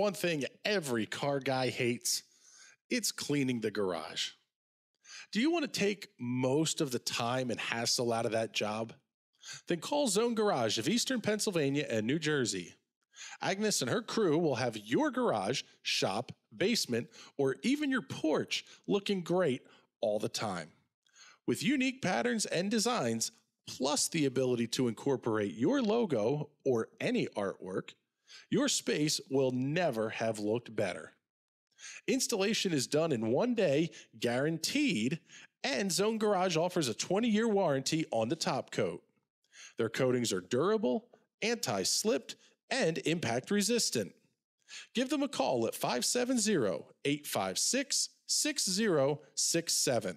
one thing every car guy hates, it's cleaning the garage. Do you want to take most of the time and hassle out of that job? Then call Zone Garage of Eastern Pennsylvania and New Jersey. Agnes and her crew will have your garage, shop, basement, or even your porch looking great all the time. With unique patterns and designs, plus the ability to incorporate your logo or any artwork, your space will never have looked better. Installation is done in 1 day, guaranteed, and Zone Garage offers a 20-year warranty on the top coat. Their coatings are durable, anti-slipped, and impact resistant. Give them a call at 570-856-6067.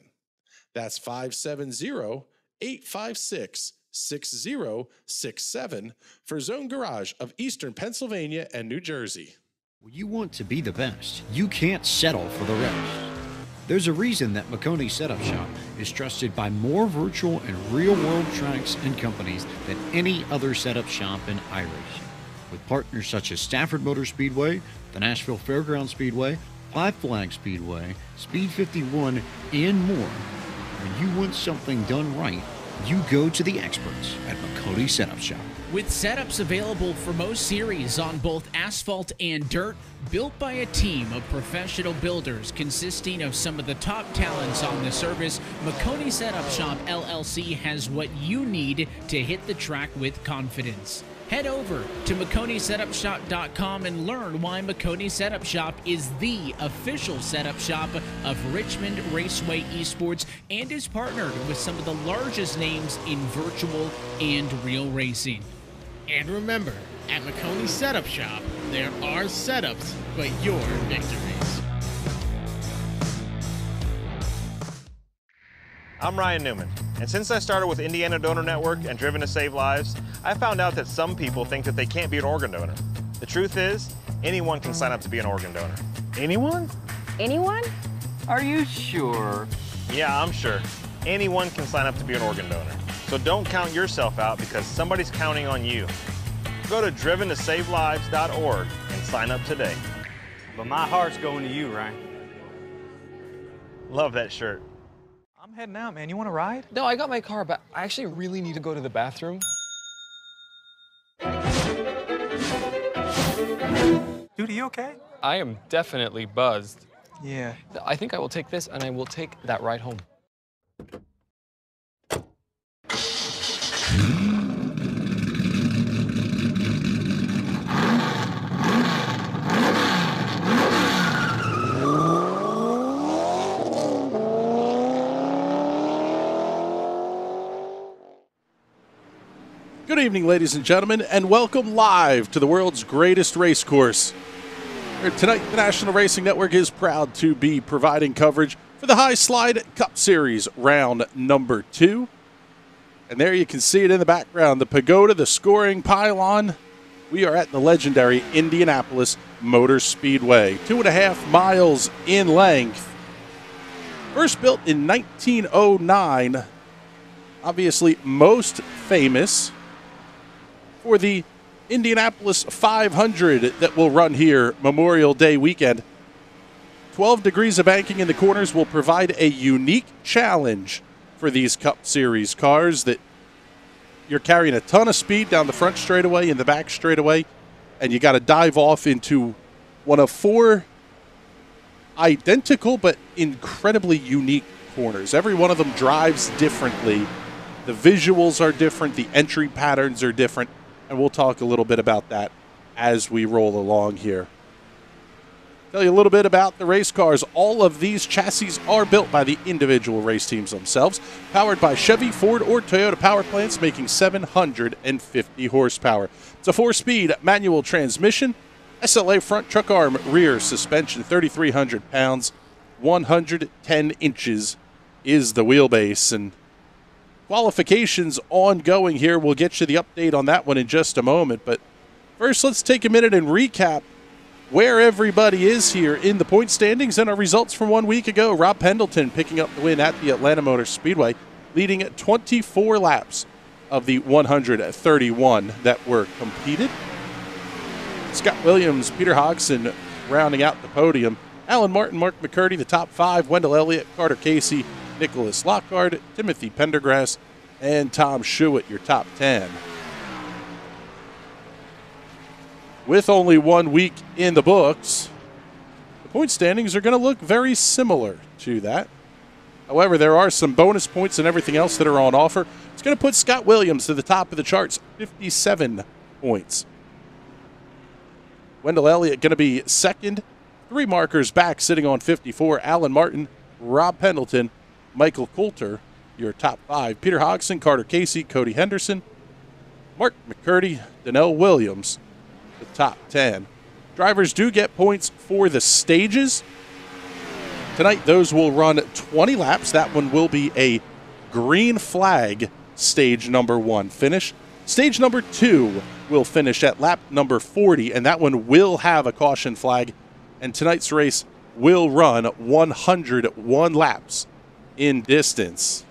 That's 570-856-6067 for Zone Garage of Eastern Pennsylvania and New Jersey. When you want to be the best, you can't settle for the rest. There's a reason that McConey Setup Shop is trusted by more virtual and real-world tracks and companies than any other setup shop in iRacing. With partners such as Stafford Motor Speedway, the Nashville Fairgrounds Speedway, Five Flag Speedway, Speed 51, and more. When you want something done right, you go to the experts at McConey Setup Shop. With setups available for most series on both asphalt and dirt, built by a team of professional builders consisting of some of the top talents on the service, McConey Setup Shop LLC has what you need to hit the track with confidence. Head over to McConeySetupShop.com and learn why McConey Setup Shop is the official setup shop of Richmond Raceway Esports and is partnered with some of the largest names in virtual and real racing. And remember, at McConey Setup Shop, there are setups, but your victories. I'm Ryan Newman, and since I started with Indiana Donor Network and Driven to Save Lives, I found out that some people think that they can't be an organ donor. The truth is, anyone can sign up to be an organ donor. Anyone? Anyone? Are you sure? Yeah, I'm sure. Anyone can sign up to be an organ donor. So don't count yourself out because somebody's counting on you. Go to driventosavelives.org and sign up today. But my heart's going to you, Ryan. Love that shirt. I'm heading out, man. You want to ride? No, I got my car, but I actually really need to go to the bathroom. Dude, are you okay? I am definitely buzzed. Yeah. I think I will take this, and I will take that ride home. Good evening, ladies and gentlemen, and welcome live to the world's greatest race course. Tonight, the National Racing Network is proud to be providing coverage for the High Slide Cup Series, round number 2. And there you can see it in the background, the pagoda, the scoring pylon. We are at the legendary Indianapolis Motor Speedway, 2.5 miles in length. First built in 1909, obviously most famous for the Indianapolis 500 that will run here Memorial Day weekend. 12 degrees of banking in the corners will provide a unique challenge for these Cup Series cars that you're carrying a ton of speed down the front straightaway and the back straightaway, and you got to dive off into one of 4 identical but incredibly unique corners. Every one of them drives differently. The visuals are different. The entry patterns are different. And we'll talk a little bit about that as we roll along here. Tell you a little bit about the race cars. All of these chassis are built by the individual race teams themselves, powered by Chevy, Ford, or Toyota power plants, making 750 horsepower. It's a 4-speed manual transmission, SLA front truck arm, rear suspension, 3,300 pounds, 110 inches is the wheelbase. And qualifications ongoing here. We'll get you the update on that one in just a moment. But first, let's take a minute and recap where everybody is here in the point standings and our results from 1 week ago. Rob Pendleton picking up the win at the Atlanta Motor Speedway, leading at 24 laps of the 131 that were completed. Scott Williams, Peter Hodgson rounding out the podium. Alan Martin, Mark McCurdy, the top 5. Wendell Elliott, Carter Casey, Nicholas Lockhart, Timothy Pendergrass, and Tom Schuett, your top 10. With only 1 week in the books, the point standings are going to look very similar to that. However, there are some bonus points and everything else that are on offer. It's going to put Scott Williams to the top of the charts, 57 points. Wendell Elliott going to be second. 3 markers back, sitting on 54. Alan Martin, Rob Pendleton, Michael Coulter, your top 5. Peter Hodgson, Carter Casey, Cody Henderson, Mark McCurdy, Donnell Williams, the top 10. Drivers do get points for the stages. Tonight, those will run 20 laps. That one will be a green flag stage number 1 finish. Stage number 2 will finish at lap number 40, and that one will have a caution flag. And tonight's race will run 101 laps in distance.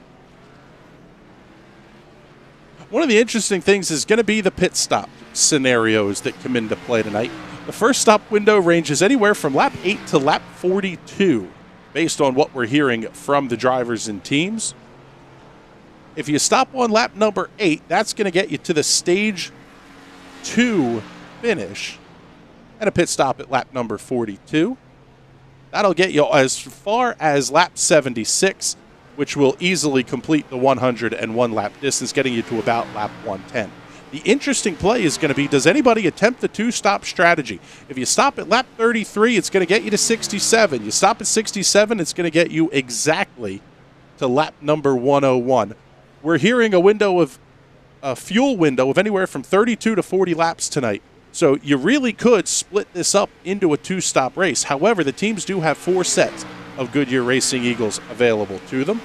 One of the interesting things is going to be the pit stop scenarios that come into play tonight. The first stop window ranges anywhere from lap 8 to lap 42, based on what we're hearing from the drivers and teams. If you stop on lap number 8, that's going to get you to the stage 2 finish, and a pit stop at lap number 42. That'll get you as far as lap 76, which will easily complete the 101 lap distance, getting you to about lap 110. The interesting play is going to be, does anybody attempt the 2-stop strategy? If you stop at lap 33, it's going to get you to 67. You stop at 67, it's going to get you exactly to lap number 101. We're hearing a fuel window of anywhere from 32 to 40 laps tonight. So you really could split this up into a 2-stop race. However, the teams do have 4 sets of Goodyear Racing Eagles available to them.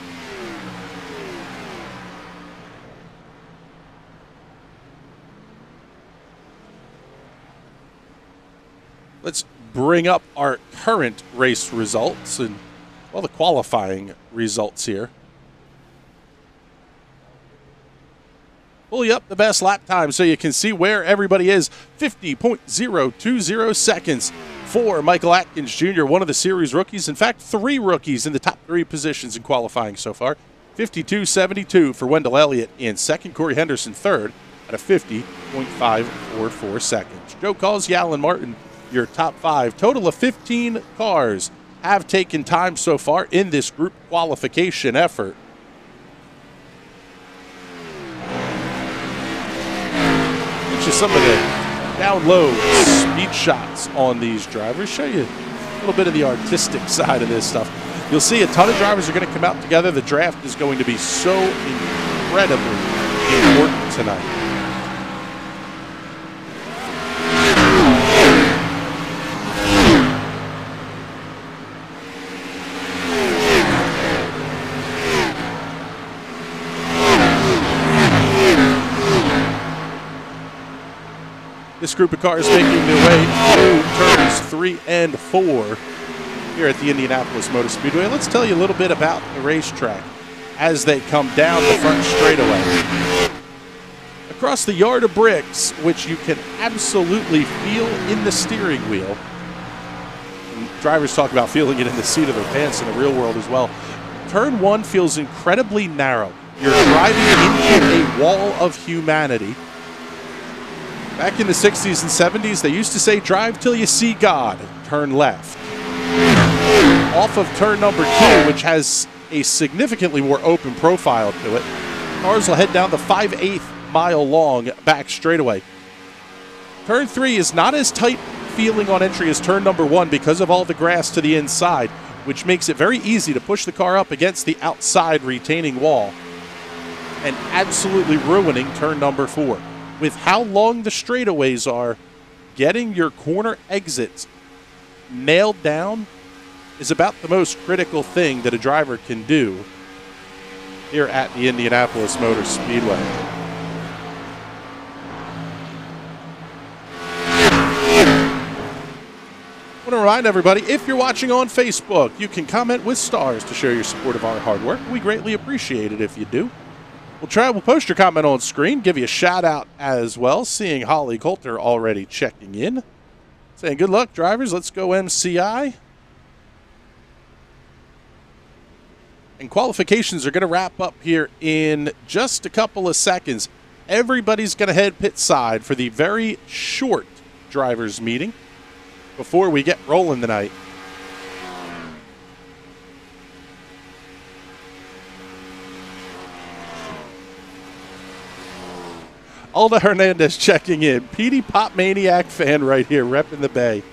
Let's bring up our current race results and, well, the qualifying results here. Pull you up the best lap time so you can see where everybody is. 50.020 seconds for Michael Atkins Jr., one of the series rookies. In fact, 3 rookies in the top 3 positions in qualifying so far. 52.72 for Wendell Elliott in second. Corey Henderson third at a 50.544 seconds. Joe calls you Alan Martin, your top 5. Total of 15 cars have taken time so far in this group qualification effort. Just some of the down low speed shots on these drivers. Show you a little bit of the artistic side of this stuff. You'll see a ton of drivers are going to come out together. The draft is going to be so incredibly important tonight. This group of cars making their way through turns 3 and 4 here at the Indianapolis Motor Speedway. Let's tell you a little bit about the racetrack as they come down the front straightaway. Across the yard of bricks, which you can absolutely feel in the steering wheel. And drivers talk about feeling it in the seat of their pants in the real world as well. Turn 1 feels incredibly narrow. You're driving into a wall of humanity. Back in the 60s and 70s, they used to say, drive till you see God, turn left. Off of turn number 2, which has a significantly more open profile to it, cars will head down the 5/8 mile long back straightaway. Turn 3 is not as tight feeling on entry as turn number 1 because of all the grass to the inside, which makes it very easy to push the car up against the outside retaining wall and absolutely ruining turn number 4. With how long the straightaways are, getting your corner exits nailed down is about the most critical thing that a driver can do here at the Indianapolis Motor Speedway. I want to remind everybody, if you're watching on Facebook, you can comment with stars to show your support of our hard work. We greatly appreciate it if you do. We'll post your comment on screen, give you a shout out as well, seeing Holly Coulter already checking in. Saying good luck, drivers. Let's go MCI. And qualifications are going to wrap up here in just a couple of seconds. Everybody's going to head pit side for the very short drivers meeting before we get rolling tonight. Alda Hernandez checking in. Petey Pop Maniac fan right here, repping the Bay.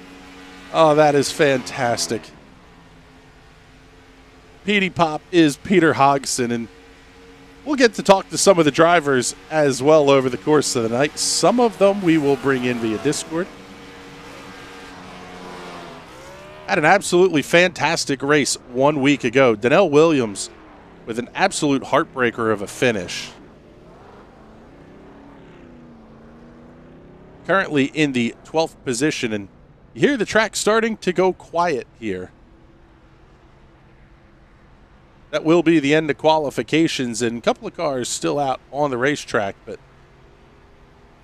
Oh, that is fantastic. Petey Pop is Peter Hodgson, and we'll get to talk to some of the drivers as well over the course of the night. Some of them we will bring in via Discord. Had an absolutely fantastic race 1 week ago. Donnell Williams with an absolute heartbreaker of a finish. Currently in the 12th position, and you hear the track starting to go quiet here. That will be the end of qualifications, and a couple of cars still out on the racetrack, but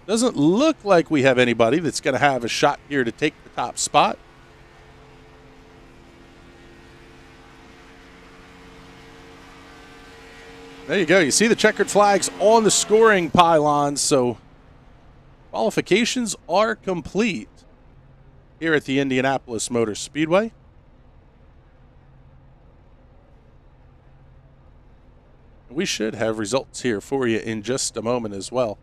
doesn't look like we have anybody that's going to have a shot here to take the top spot. There you go. You see the checkered flags on the scoring pylons, so qualifications are complete here at the Indianapolis Motor Speedway. We should have results here for you in just a moment as well.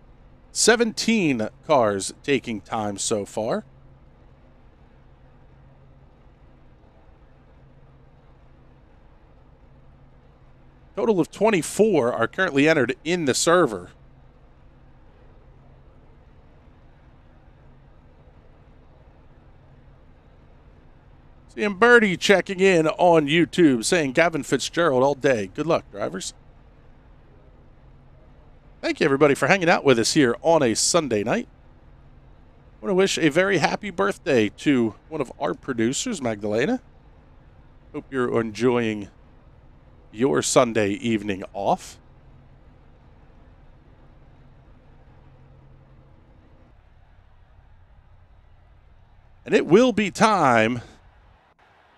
17 cars taking time so far. Total of 24 are currently entered in the server. Seeing Birdie checking in on YouTube, saying Gavin Fitzgerald all day. Good luck, drivers. Thank you, everybody, for hanging out with us here on a Sunday night. I want to wish a very happy birthday to one of our producers, Magdalena. Hope you're enjoying your Sunday evening off. And it will be time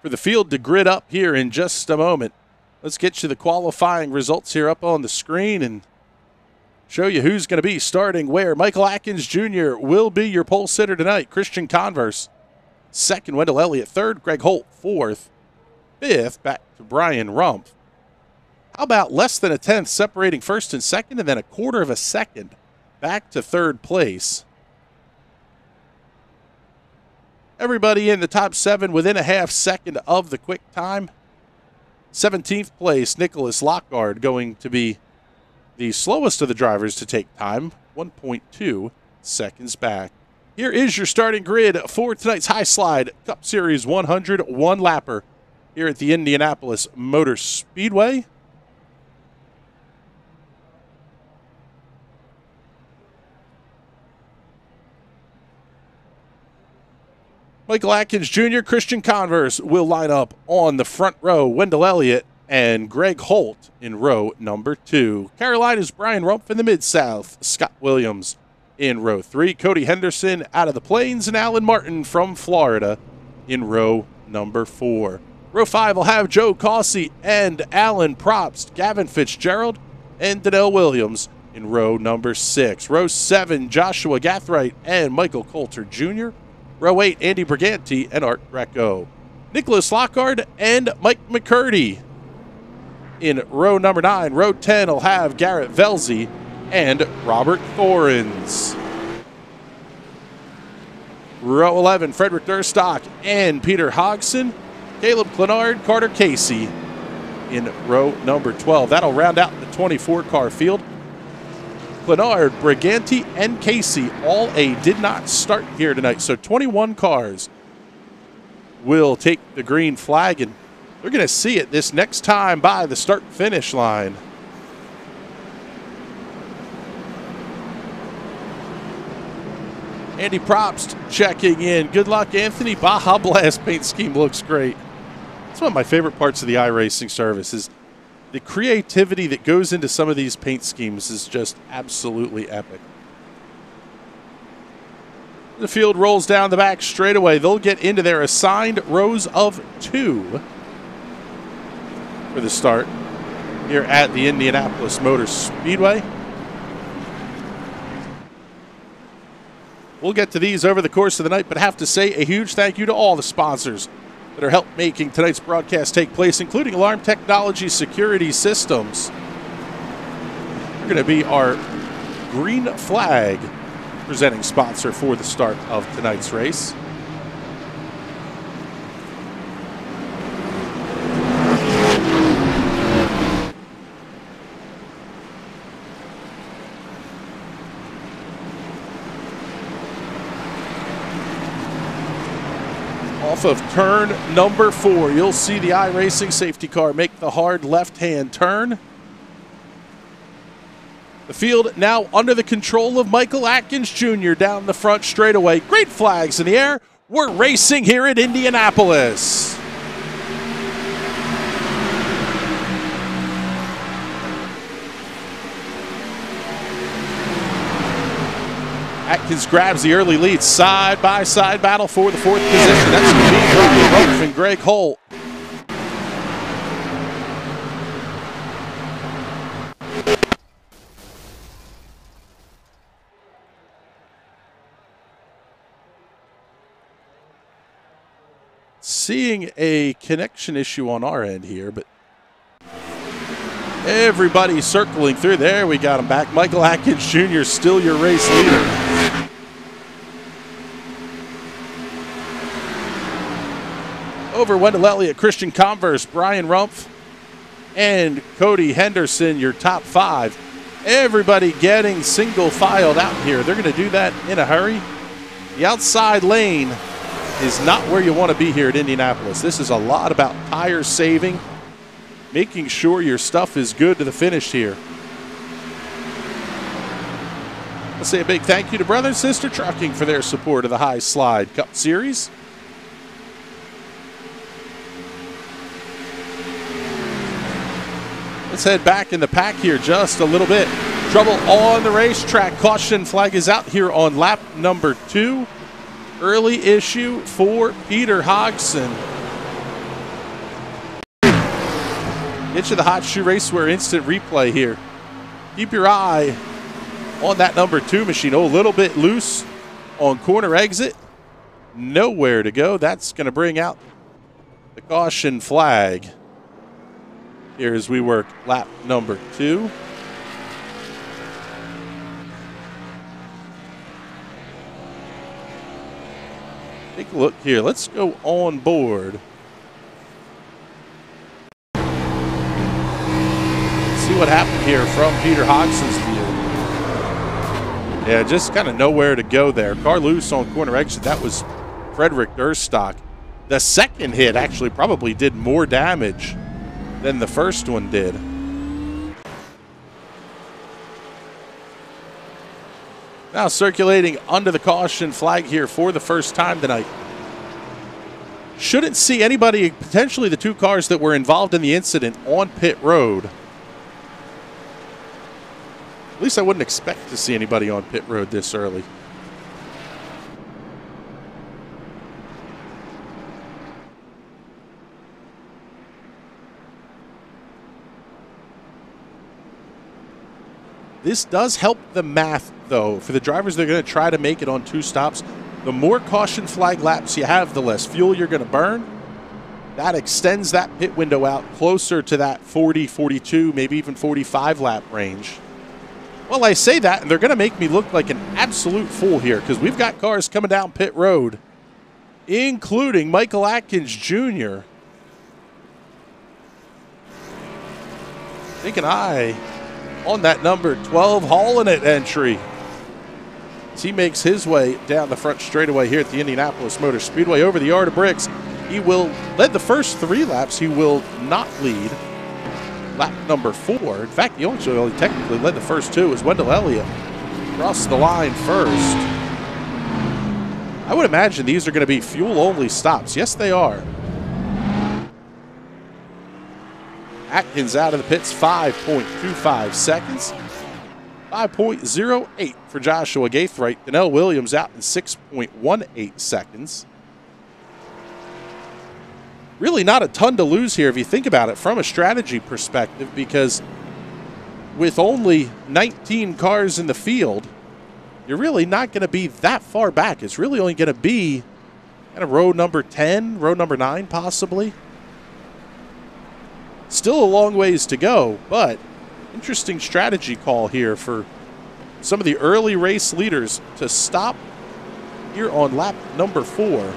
for the field to grid up here in just a moment. Let's get you the qualifying results here up on the screen and show you who's going to be starting where. Michael Atkins Jr. will be your pole sitter tonight. Christian Converse, second. Wendell Elliott, third. Greg Holt, fourth. Fifth, back to Brian Rumpf. How about less than a tenth separating first and second, and then a quarter of a second back to third place? Everybody in the top 7 within a half second of the quick time. 17th place, Nicholas Lockard, going to be the slowest of the drivers to take time, 1.2 seconds back. Here is your starting grid for tonight's High Slide Cup Series 100 one-lapper here at the Indianapolis Motor Speedway. Michael Atkins Jr., Christian Converse will line up on the front row. Wendell Elliott and Greg Holt in row number 2. Carolina's Brian Rumpf in the Mid-South. Scott Williams in row 3. Cody Henderson out of the Plains, and Alan Martin from Florida in row number 4. Row 5 will have Joe Cossey and Alan Probst, Gavin Fitzgerald, and Donnell Williams in row number 6. Row 7, Joshua Gathright and Michael Coulter Jr. Row 8, Andy Briganti and Art Greco. Nicholas Lockard and Mike McCurdy in row number 9. Row 10 will have Garrett Velzy and Robert Thorens. Row 11, Frederick Durstock and Peter Hodgson. Caleb Clenard, Carter Casey in row number 12. That'll round out the 24-car field. Clenard, Briganti, and Casey all did not start here tonight. So 21 cars will take the green flag, and they're going to see it this next time by the start-finish line. Andy Probst checking in. Good luck, Anthony. Baja Blast paint scheme looks great. That's one of my favorite parts of the iRacing service is the creativity that goes into some of these paint schemes is just absolutely epic. The field rolls down the back straightaway. They'll get into their assigned rows of 2 for the start here at the Indianapolis Motor Speedway. We'll get to these over the course of the night, but have to say a huge thank you to all the sponsors that are helping making tonight's broadcast take place, including Alarm Technology Security Systems. They're going to be our green flag presenting sponsor for the start of tonight's race. Off of turn number 4, you'll see the iRacing safety car make the hard left-hand turn. The field now under the control of Michael Atkins Jr. down the front straightaway. Great flags in the air. We're racing here at Indianapolis. Atkins grabs the early lead. Side-by-side battle for the 4th position. That's going to be Brian Rumpf and Greg Holt. Seeing a connection issue on our end here, but everybody circling through. There, we got him back. Michael Atkins Jr. still your race leader. Over Wendell Elliott, Christian Converse, Brian Rumpf, and Cody Henderson, your top 5. Everybody getting single filed out here. They're going to do that in a hurry. The outside lane is not where you want to be here at Indianapolis. This is a lot about tire saving, making sure your stuff is good to the finish here. Let's say a big thank you to Brother and Sister Trucking for their support of the High Slide Cup Series. Let's head back in the pack here just a little bit. Trouble on the racetrack. Caution flag is out here on lap number 2. Early issue for Peter Hodgson. Get you the Hot Shoe Racewear instant replay here. Keep your eye on that number 2 machine. Oh, a little bit loose on corner exit. Nowhere to go. That's going to bring out the caution flag here as we work lap number 2. Take a look here. Let's go on board. See what happened here from Peter Hodgson's view. Yeah, just kind of nowhere to go there. Car loose on corner exit. That was Frederick Durstock. The second hit actually probably did more damage than the first one did. Now circulating under the caution flag here for the first time tonight. Shouldn't see anybody, potentially the 2 cars that were involved in the incident, on pit road. At least I wouldn't expect to see anybody on pit road this early. This does help the math, though. For the drivers that are going to try to make it on 2 stops, the more caution flag laps you have, the less fuel you're going to burn. That extends that pit window out closer to that 40, 42, maybe even 45 lap range. Well, I say that, and they're going to make me look like an absolute fool here, because we've got cars coming down pit road, including Michael Atkins Jr. Take an eye on that number 12 hauling it entry. As he makes his way down the front straightaway here at the Indianapolis Motor Speedway over the yard of bricks. He will lead the first 3 laps. He will not lead lap number 4. In fact, he only technically led the first 2 as Wendell Elliott crossed the line first. I would imagine these are going to be fuel-only stops. Yes, they are. Atkins out of the pits, 5.25 seconds. 5.08 for Joshua Gaithright. Donnell Williams out in 6.18 seconds. Really not a ton to lose here if you think about it from a strategy perspective, because with only 19 cars in the field, you're really not going to be that far back. It's really only going to be kind of row number 10, row number 9 possibly. Still a long ways to go, but interesting strategy call here for some of the early race leaders to stop here on lap number 4.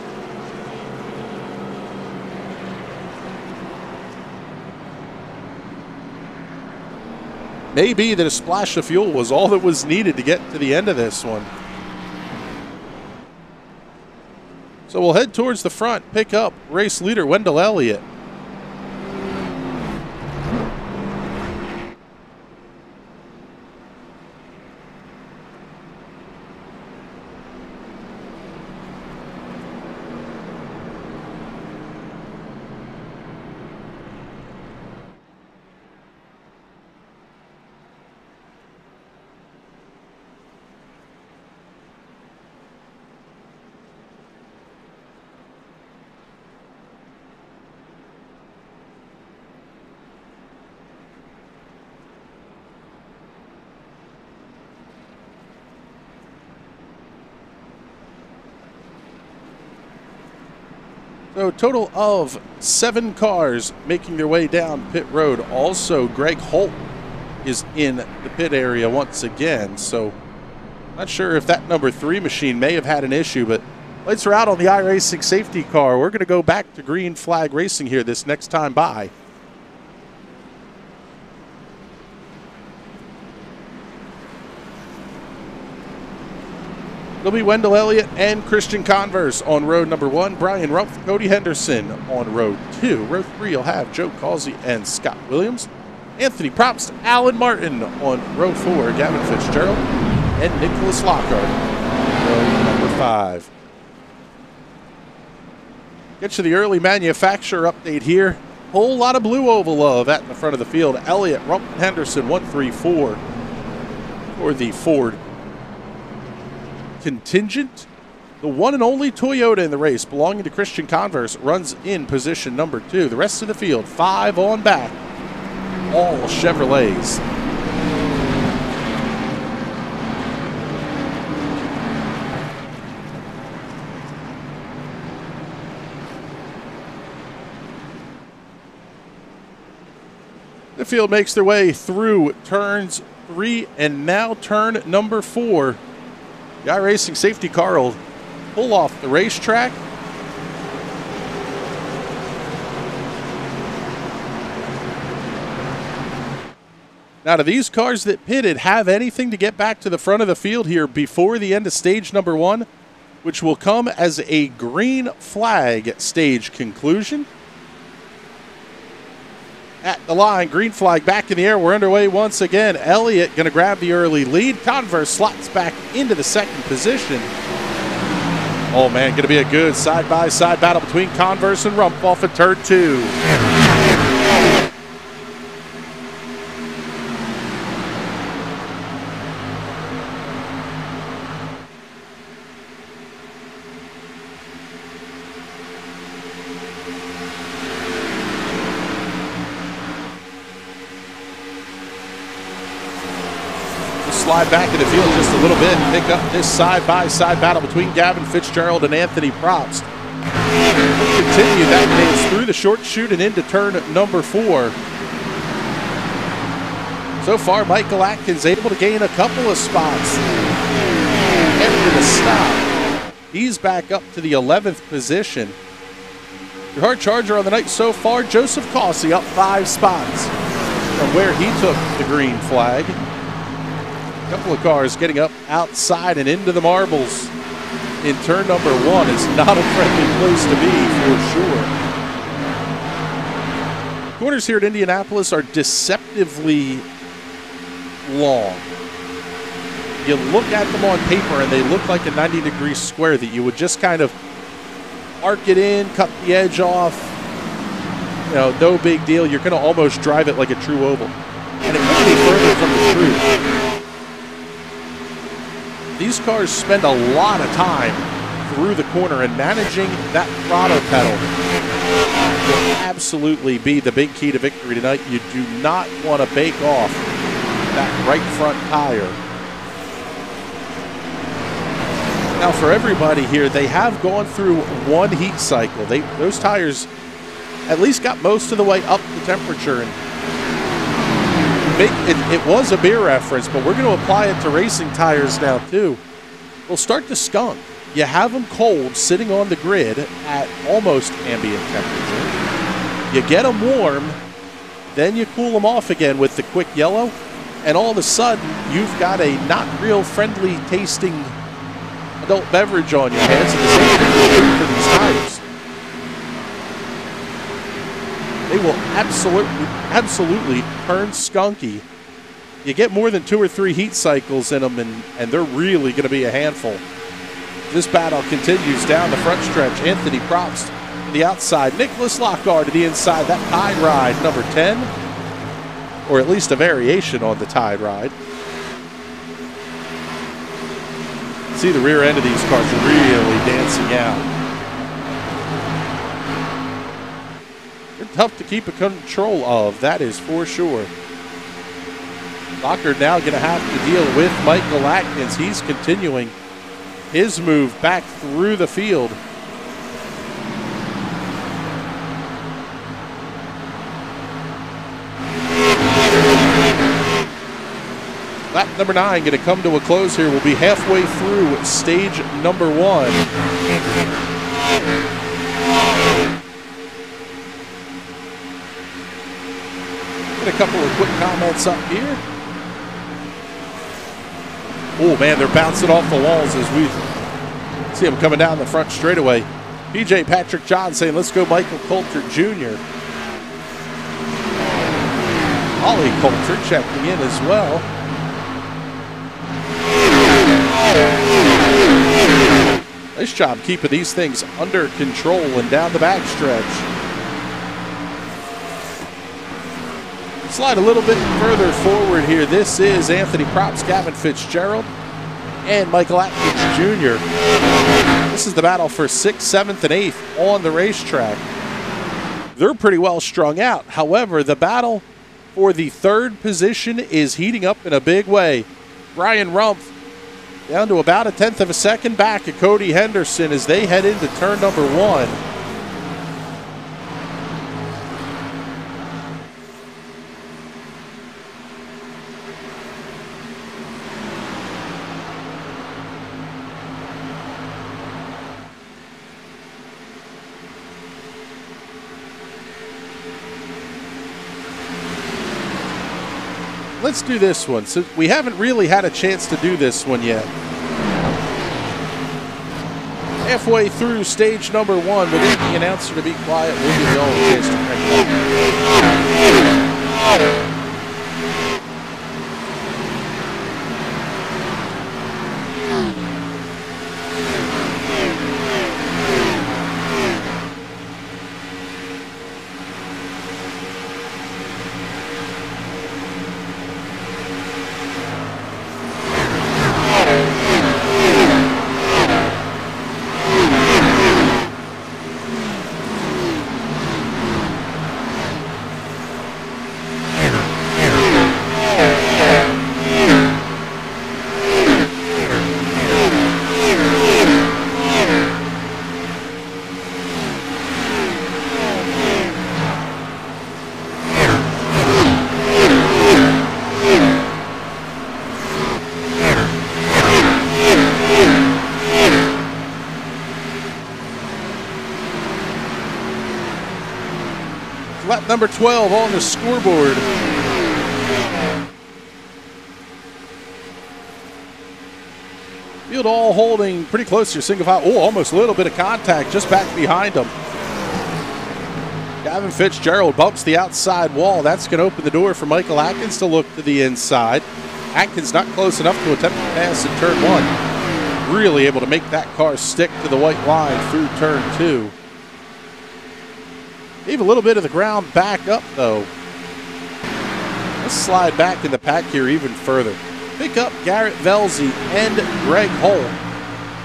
Maybe that a splash of fuel was all that was needed to get to the end of this one. So we'll head towards the front, pick up race leader Wendell Elliott. So a total of 7 cars making their way down pit road. Also, Greg Holt is in the pit area once again. So not sure if that number 3 machine may have had an issue, but lights are out on the iRacing safety car. We're going to go back to green flag racing here this next time by. It'll be Wendell Elliott and Christian Converse on road number 1. Brian Rumpf, Cody Henderson on road 2. Road 3 will have Joe Causey and Scott Williams. Anthony Probst, Alan Martin on row 4. Gavin Fitzgerald and Nicholas Lockhart on road number 5. Get you the early manufacturer update here. Whole lot of blue oval love at the front of the field. Elliott, Rumpf, Henderson, 1, 3, 4 for the Ford contingent. The one and only Toyota in the race, belonging to Christian Converse, runs in position number 2. The rest of the field, 5 on back, all Chevrolets. The field makes their way through turns 3 and now turn number 4. The iRacing safety car will pull off the racetrack. Now, do these cars that pitted have anything to get back to the front of the field here before the end of stage number 1, which will come as a green flag stage conclusion? At the line, green flag back in the air. We're underway once again. Elliott going to grab the early lead. Converse slots back into the second position. Oh, man, going to be a good side-by-side battle between Converse and Rumpf off of turn 2. Slide back in the field just a little bit and pick up this side-by-side battle between Gavin Fitzgerald and Anthony Probst. We'll continue that pace through the short chute and into turn number 4. So far, Michael Atkins able to gain a couple of spots. After the stop, he's back up to the 11th position. Your hard charger on the night so far, Joseph Causey up 5 spots from where he took the green flag. A couple of cars getting up outside and into the marbles in turn number 1. It's not a friendly place to be, for sure. Corners here at Indianapolis are deceptively long. You look at them on paper and they look like a 90-degree square that you would just kind of arc it in, cut the edge off. You know, no big deal. You're going to almost drive it like a true oval. And it couldn't be further from the truth. these cars spend a lot of time through the corner, and managing that throttle pedal will absolutely be the big key to victory tonight. You do not want to bake off that right front tire. Now for everybody here, they have gone through one heat cycle. Those tires at least got most of the way up the temperature. And it was a beer reference, but we're going to apply it to racing tires now too. They'll start to skunk. You have them cold, sitting on the grid at almost ambient temperature. You get them warm, then you cool them off again with the quick yellow, and all of a sudden, you've got a not real friendly tasting adult beverage on your hands, and the same thing will do for these tires. They will absolutely turn skunky. You get more than 2 or 3 heat cycles in them, and they're really going to be a handful. This battle continues down the front stretch. Anthony Probst to the outside. Nicholas Lockhart to the inside. That Tide Ride, number 10, or at least a variation on the Tide Ride. See the rear end of these cars really dancing out. They're tough to keep a control of, that is for sure. Lockhart now going to have to deal with Michael Atkins. He's continuing his move back through the field. Lap number 9 going to come to a close here. We'll be halfway through stage number 1. Get a couple of quick comments up here. Oh, man, they're bouncing off the walls as we see them coming down the front straightaway. PJ Patrick John saying, let's go Michael Coulter Jr. Ollie Coulter checking in as well. Nice job keeping these things under control and down the backstretch. Slide a little bit further forward here. This is Anthony Probst, Gavin Fitzgerald, and Michael Atkins Jr. This is the battle for 6th, 7th, and 8th on the racetrack. They're pretty well strung out. However, the battle for the 3rd position is heating up in a big way. Brian Rumpf down to about 1/10 of a second back at Cody Henderson as they head into turn number 1. Let's do this one. So we haven't really had a chance to do this one yet. Halfway through stage number 1, we'll get the announcer to be quiet. We'll give you all a chance to crank it up. Lap number 12 on the scoreboard. Field all holding pretty close to your single file. Oh, almost a little bit of contact just back behind them. Gavin Fitzgerald bumps the outside wall. That's going to open the door for Michael Atkins to look to the inside. Atkins not close enough to attempt to pass in turn 1. Really able to make that car stick to the white line through turn 2. Leave a little bit of the ground back up, though. Let's slide back in the pack here even further. pick up Garrett Velzy and Greg Holt.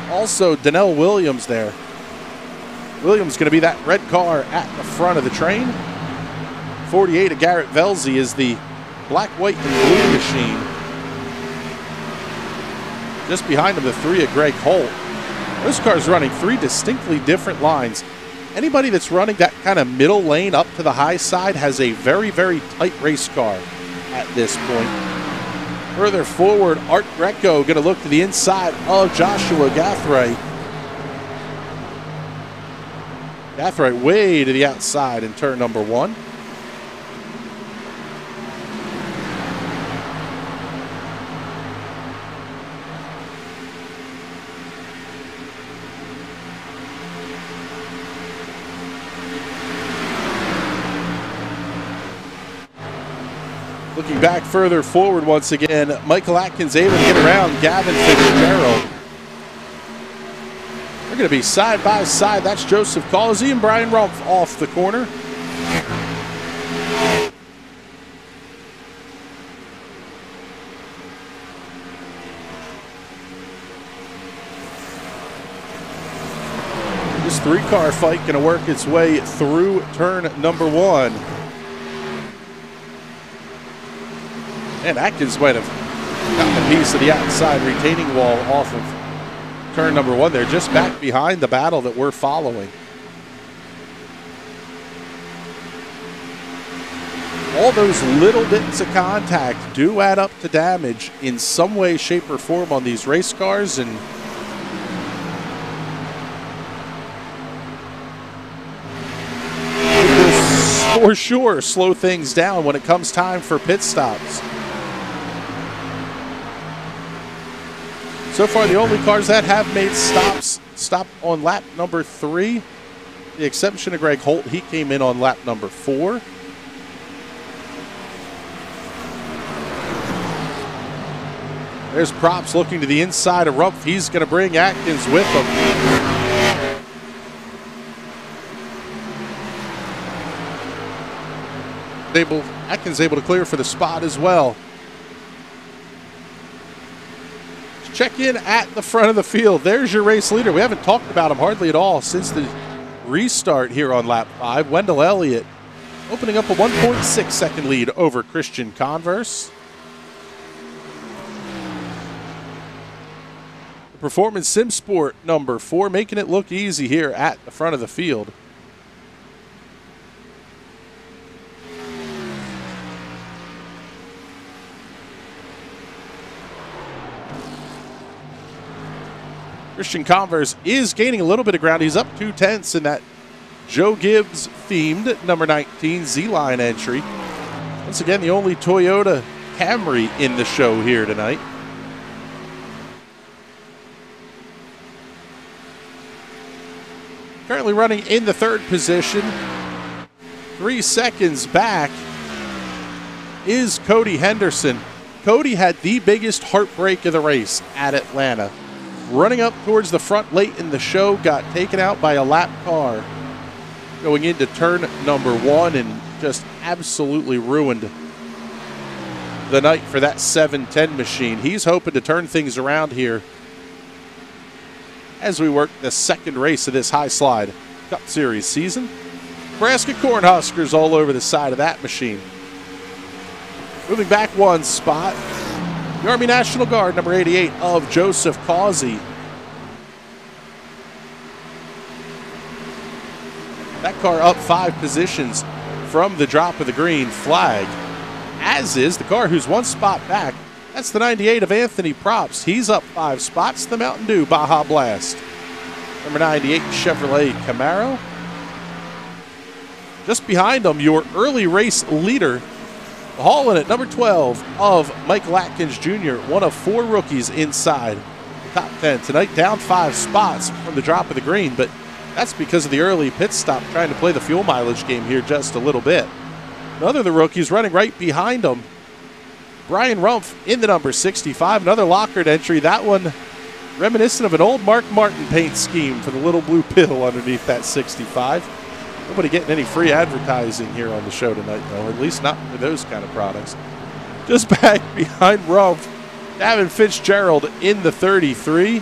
Also, Donnell Williams there. Williams going to be that red car at the front of the train. 48 of Garrett Velzy is the black, white, and blue machine. Just behind him, the 3 of Greg Holt. Those cars running 3 distinctly different lines. Anybody that's running that kind of middle lane up to the high side has a very, very tight race car at this point. Further forward, Art Greco going to look to the inside of Joshua Gathray. Gathray way to the outside in turn number 1. Looking back further forward once again, Michael Atkins able to get around Gavin Fitzgerald. They're going to be side by side. That's Joseph Causey and Brian Rumpf off the corner. This 3-car fight going to work its way through turn number 1. And Atkins might have gotten a piece of the outside retaining wall off of turn number 1 there, just back behind the battle that we're following. All those little bits of contact do add up to damage in some way, shape, or form on these race cars, and it will for sure slow things down when it comes time for pit stops. So far, the only cars that have made stop on lap number 3, the exception of Greg Holt. He came in on lap number 4. There's Props looking to the inside of Rumpf. He's going to bring Atkins with him. Atkins able to clear for the spot as well. Check in at the front of the field. There's your race leader. We haven't talked about him hardly at all since the restart here on lap 5. Wendell Elliott opening up a 1.6 second lead over Christian Converse. The Performance Sim Sport number 4 making it look easy here at the front of the field. Christian Converse is gaining a little bit of ground. He's up 2/10 in that Joe Gibbs themed number 19 Z-Line entry. Once again, the only Toyota Camry in the show here tonight. Currently running in the 3rd position. 3 seconds back is Cody Henderson. Cody had the biggest heartbreak of the race at Atlanta. Running up towards the front late in the show, got taken out by a lap car going into turn number 1 and just absolutely ruined the night for that 710 machine. He's hoping to turn things around here as we work the 2nd race of this High Slide Cup Series season. Nebraska Cornhuskers all over the side of that machine. Moving back 1 spot, the Army National Guard, number 88 of Joseph Causey. That car up 5 positions from the drop of the green flag, as is the car who's 1 spot back. That's the 98 of Anthony Props. He's up 5 spots, the Mountain Dew Baja Blast. Number 98 Chevrolet Camaro. Just behind them, your early race leader, hauling it, number 12 of Michael Atkins Jr., one of 4 rookies inside the top 10. Tonight down 5 spots from the drop of the green, but that's because of the early pit stop, trying to play the fuel mileage game here just a little bit. Another of the rookies running right behind him, Brian Rumpf in the number 65, another lockered entry. That one reminiscent of an old Mark Martin paint scheme for the little blue pill underneath that 65. Nobody getting any free advertising here on the show tonight, though, at least not for those kind of products. Just back behind Rumpf Gavin Fitzgerald in the 33.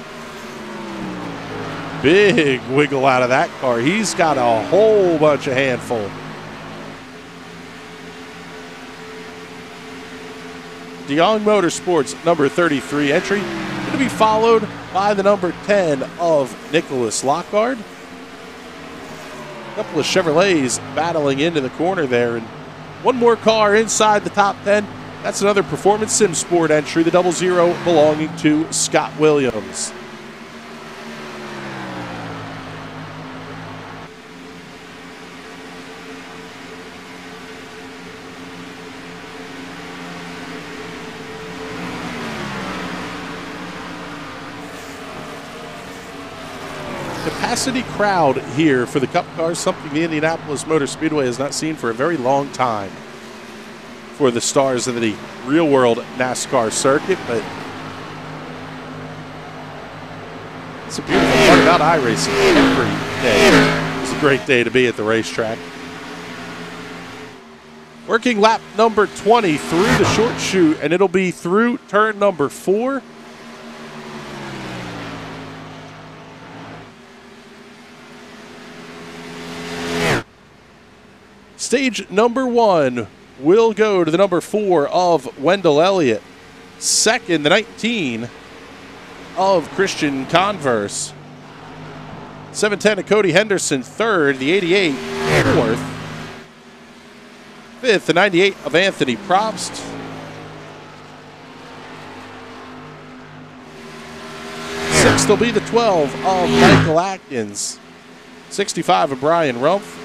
Big wiggle out of that car. He's got a whole bunch of handful. DeYoung Motorsports, number 33 entry. Going to be followed by the number 10 of Nicholas Lockard. A couple of Chevrolets battling into the corner there. And one more car inside the top 10. That's another Performance Sim Sport entry, the 00 belonging to Scott Williams. Capacity crowd here for the Cup cars, something the Indianapolis Motor Speedway has not seen for a very long time for the stars of the real-world NASCAR circuit, but it's a beautiful part about iRacing. Every day is a great day to be at the racetrack. Working lap number 20 through the short chute, and it'll be through turn number 4. Stage number 1 will go to the number 4 of Wendell Elliott. Second, the 19 of Christian Converse. 710 of Cody Henderson. Third, the 88. Fourth. Fifth, the 98 of Anthony Probst. Sixth will be the 12 of Michael Atkins. 65 of Brian Rumpf.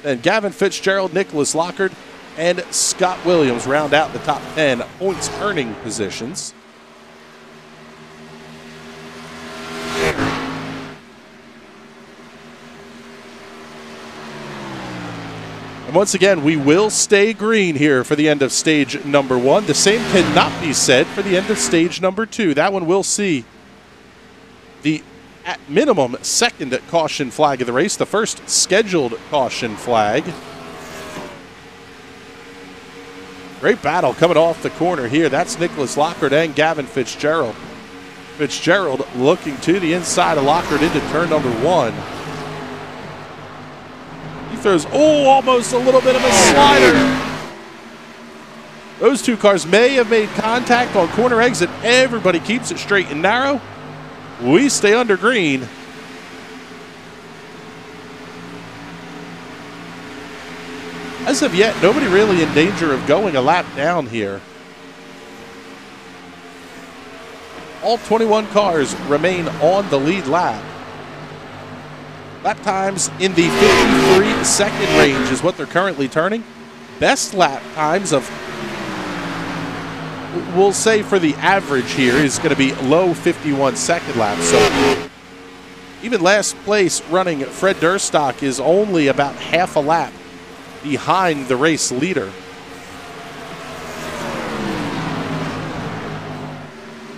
And Gavin Fitzgerald, Nicholas Lockard, and Scott Williams round out the top 10 points earning positions. And once again, we will stay green here for the end of stage number 1. The same cannot be said for the end of stage number 2. That one will see the at minimum second caution flag of the race, the first scheduled caution flag. Great battle coming off the corner here. That's Nicholas Lockard and Gavin Fitzgerald. Fitzgerald looking to the inside of Lockard into turn number 1. He throws, almost a little bit of a slider. Those two cars may have made contact on corner exit. Everybody keeps it straight and narrow. We stay under green. As of yet, nobody really in danger of going a lap down here. All 21 cars remain on the lead lap. Lap times in the 53-second range is what they're currently turning. Best lap times of, we'll say for the average here, is going to be low 51-second laps. So even last place running Fred Durstock is only about half a lap behind the race leader.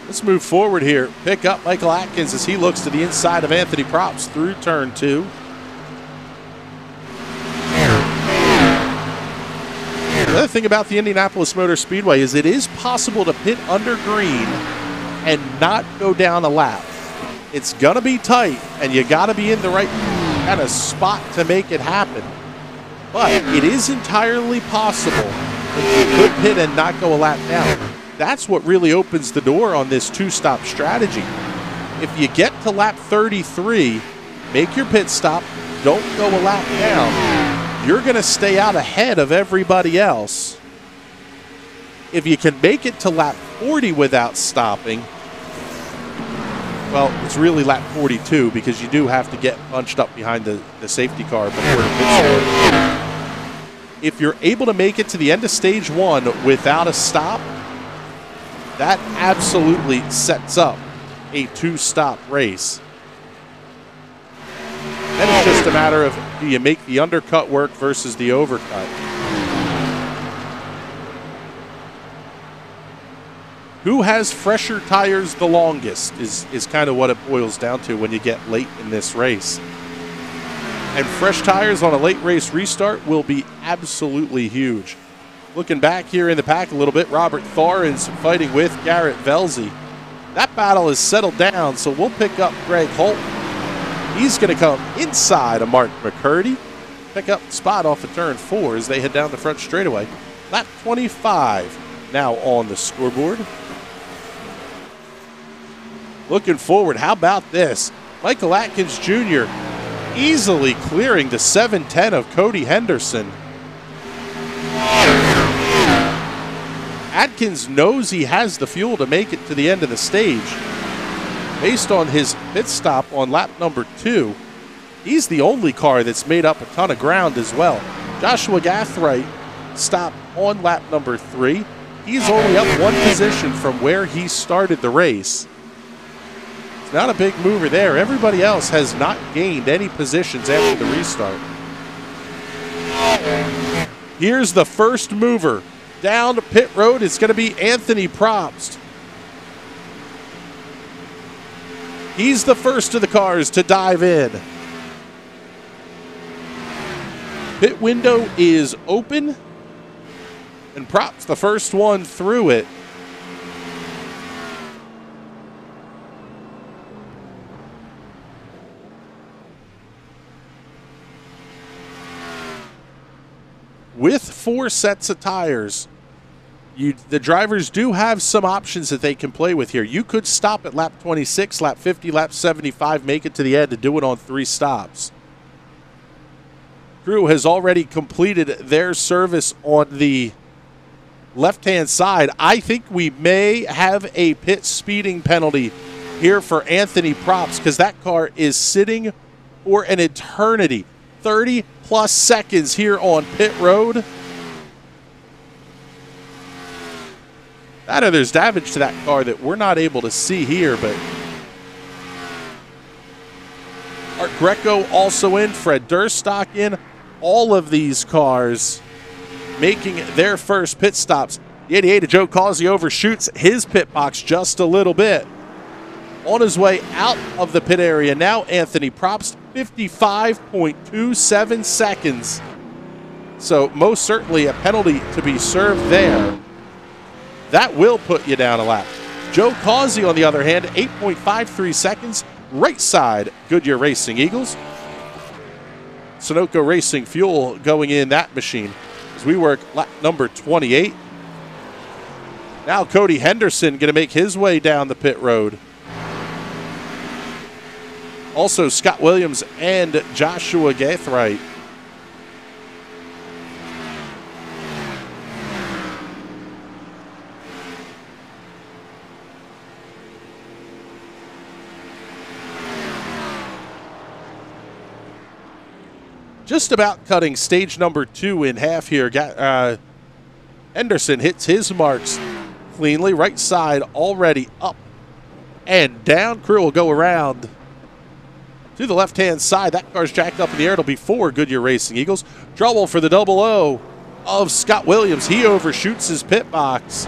Let's move forward here. Pick up Michael Atkins as he looks to the inside of Anthony Probst through turn 2. The other thing about the Indianapolis Motor Speedway is it is possible to pit under green and not go down a lap. It's going to be tight, and you got to be in the right kind of spot to make it happen. But it is entirely possible that you could pit and not go a lap down. That's what really opens the door on this two-stop strategy. If you get to lap 33, make your pit stop, don't go a lap down, you're going to stay out ahead of everybody else. If you can make it to lap 40 without stopping, well, it's really lap 42 because you do have to get bunched up behind the safety car before the pit stop. If you're able to make it to the end of stage 1 without a stop, that absolutely sets up a two-stop race. Then it's just a matter of, do you make the undercut work versus the overcut? Who has fresher tires the longest is kind of what it boils down to when you get late in this race. And fresh tires on a late race restart will be absolutely huge. Looking back here in the pack a little bit, Robert Thorin's fighting with Garrett Velzy. That battle is settled down, so we'll pick up Greg Holt. He's going to come inside of Mark McCurdy. Pick up the spot off of turn 4 as they head down the front straightaway. Lap 25 now on the scoreboard. Looking forward, how about this? Michael Atkins Jr. easily clearing the 710 of Cody Henderson. Atkins knows he has the fuel to make it to the end of the stage. Based on his pit stop on lap number 2, he's the only car that's made up a ton of ground as well. Joshua Gathright stopped on lap number 3. He's only up 1 position from where he started the race. It's not a big mover there. Everybody else has not gained any positions after the restart. Here's the first mover. Down to pit road, it's going to be Anthony Probst. He's the first of the cars to dive in. Pit window is open, and Probst the first one through it. With 4 sets of tires, the drivers do have some options that they can play with here. You could stop at lap 26, lap 50, lap 75, make it to the end and do it on 3 stops. Crew has already completed their service on the left-hand side. I think we may have a pit speeding penalty here for Anthony Probst because that car is sitting for an eternity. 30-plus seconds here on pit road. I know there's damage to that car that we're not able to see here, but Art Greco also in, Fred Durstock in. All of these cars making their first pit stops. The 88 of Joe Causey overshoots his pit box just a little bit. On his way out of the pit area now, Anthony Probst, 55.27 seconds. So most certainly a penalty to be served there. That will put you down a lap. Joe Causey, on the other hand, 8.53 seconds, right side Goodyear Racing Eagles. Sunoco Racing fuel going in that machine as we work lap number 28. Now Cody Henderson going to make his way down the pit road. Also Scott Williams and Joshua Gathright. Just about cutting stage number 2 in half here. Henderson hits his marks cleanly. Right side already up and down. Crew will go around to the left-hand side. That car's jacked up in the air. It'll be 4 Goodyear Racing Eagles. Trouble for the 00 of Scott Williams. He overshoots his pit box.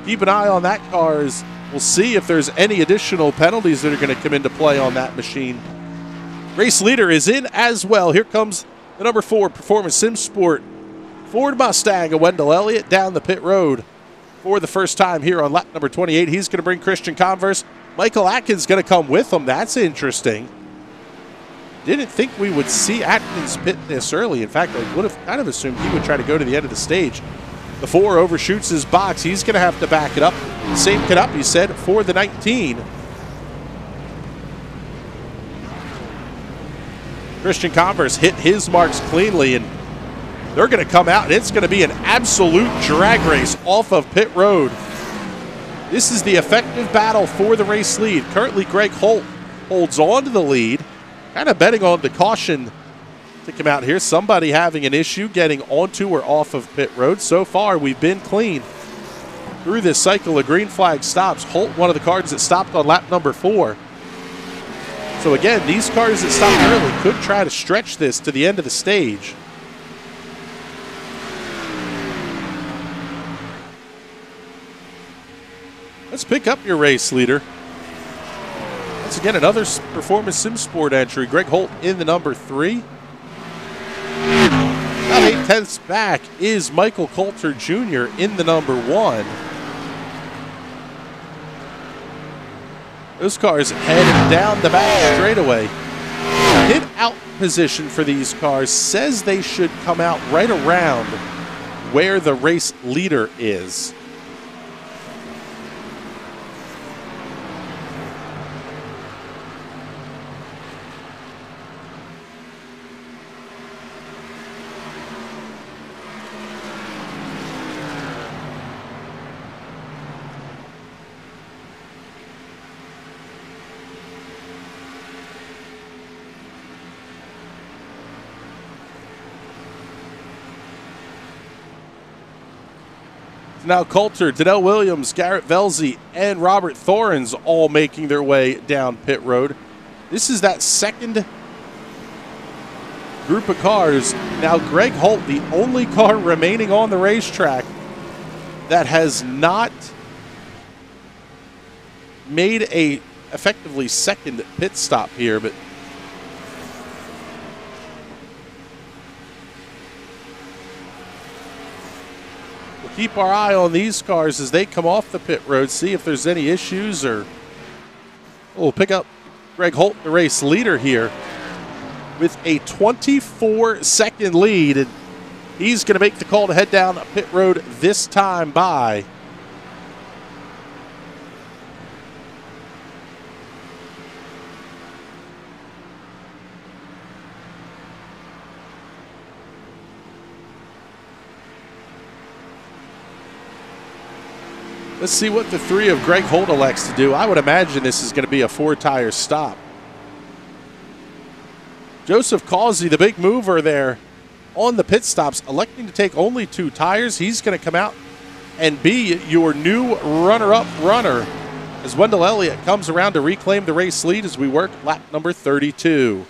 Keep an eye on that car as we'll see if there's any additional penalties that are going to come into play on that machine. Race leader is in as well. Here comes the number 4 Performance Sim Sport Ford Mustang of Wendell Elliott down the pit road for the first time here on lap number 28. He's going to bring Christian Converse. Michael Atkins going to come with him. That's interesting. Didn't think we would see Atkins pit this early. In fact, I would have kind of assumed he would try to go to the end of the stage. The 4 overshoots his box. He's going to have to back it up. Same it up, he said, for the 19. Christian Converse hit his marks cleanly, and they're going to come out, and it's going to be an absolute drag race off of pit road. This is the effective battle for the race lead. Currently, Greg Holt holds on to the lead, kind of betting on the caution to come out here. Somebody having an issue getting onto or off of pit road. So far, we've been clean through this cycle of green flag stops. Holt, one of the cars that stopped on lap number 4. So again, these cars that stopped early could try to stretch this to the end of the stage. Let's pick up your race leader. Once again, another Performance Sim Sport entry. Greg Holt in the number 3. About 10ths back is Michael Coulter Jr. in the number 1. Those cars head down the back straightaway. Hit out position for these cars says they should come out right around where the race leader is. Now Coulter, Danelle Williams, Garrett Velzy, and Robert Thorens all making their way down pit road. This is that second group of cars. Now Greg Holt, the only car remaining on the racetrack that has not made a effectively second pit stop here, but keep our eye on these cars as they come off the pit road, see if there's any issues, or we'll pick up Greg Holt, the race leader here, with a 24-second lead, and he's going to make the call to head down pit road this time by Let's see what the 3 of Greg Holt elects to do. I would imagine this is going to be a 4-tire stop. Joseph Causey, the big mover there on the pit stops, electing to take only 2 tires. He's going to come out and be your new runner-up runner as Wendell Elliott comes around to reclaim the race lead as we work lap number 32.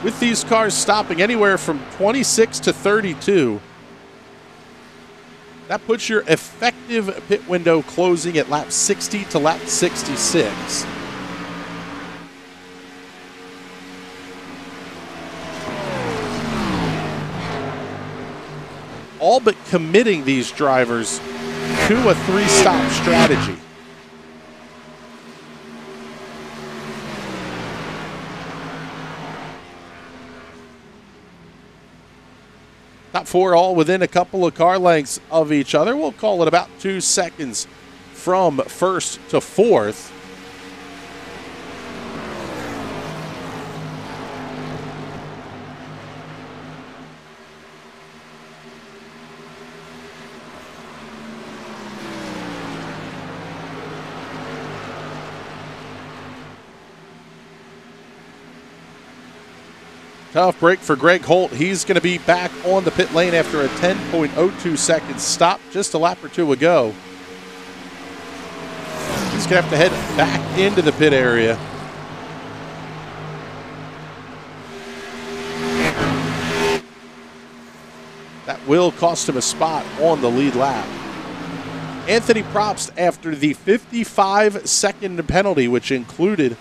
With these cars stopping anywhere from 26 to 32, that puts your effective pit window closing at lap 60 to lap 66. All but committing these drivers to a 3-stop strategy. Top 4 all within a couple of car lengths of each other. We'll call it about 2 seconds from first to fourth. Tough break for Greg Holt. He's going to be back on the pit lane after a 10.02 second stop just a lap or 2 ago. He's going to have to head back into the pit area. That will cost him a spot on the lead lap. Anthony Probst, after the 55-second penalty, which included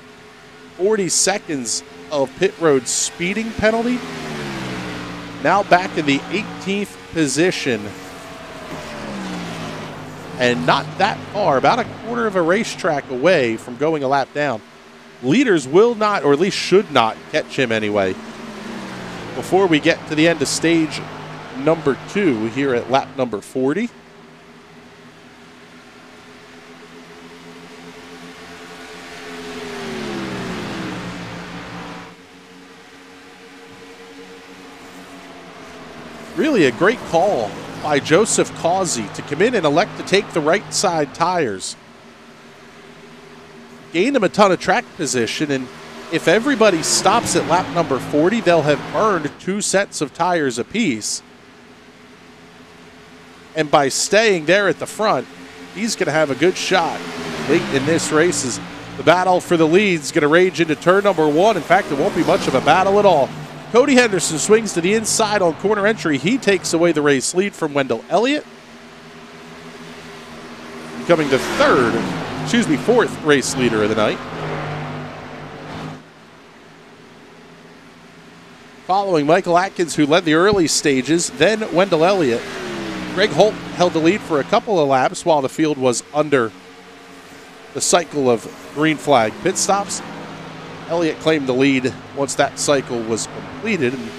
40 seconds of pit road speeding penalty, now back in the 18th position, and not that far, about a quarter of a racetrack away from going a lap down. Leaders will not, or at least should not, catch him anyway before we get to the end of stage number 2 here at lap number 40. Really a great call by Joseph Causey to come in and elect to take the right side tires. Gained him a ton of track position, and if everybody stops at lap number 40, they'll have burned 2 sets of tires apiece. And by staying there at the front, he's going to have a good shot late in this race as the battle for the lead is going to rage into turn number 1. In fact, it won't be much of a battle at all. Cody Henderson swings to the inside on corner entry. He takes away the race lead from Wendell Elliott. Becoming the fourth race leader of the night. Following Michael Atkins, who led the early stages, then Wendell Elliott. Greg Holt held the lead for a couple of laps while the field was under the cycle of green flag pit stops. Elliott claimed the lead once that cycle was completed. And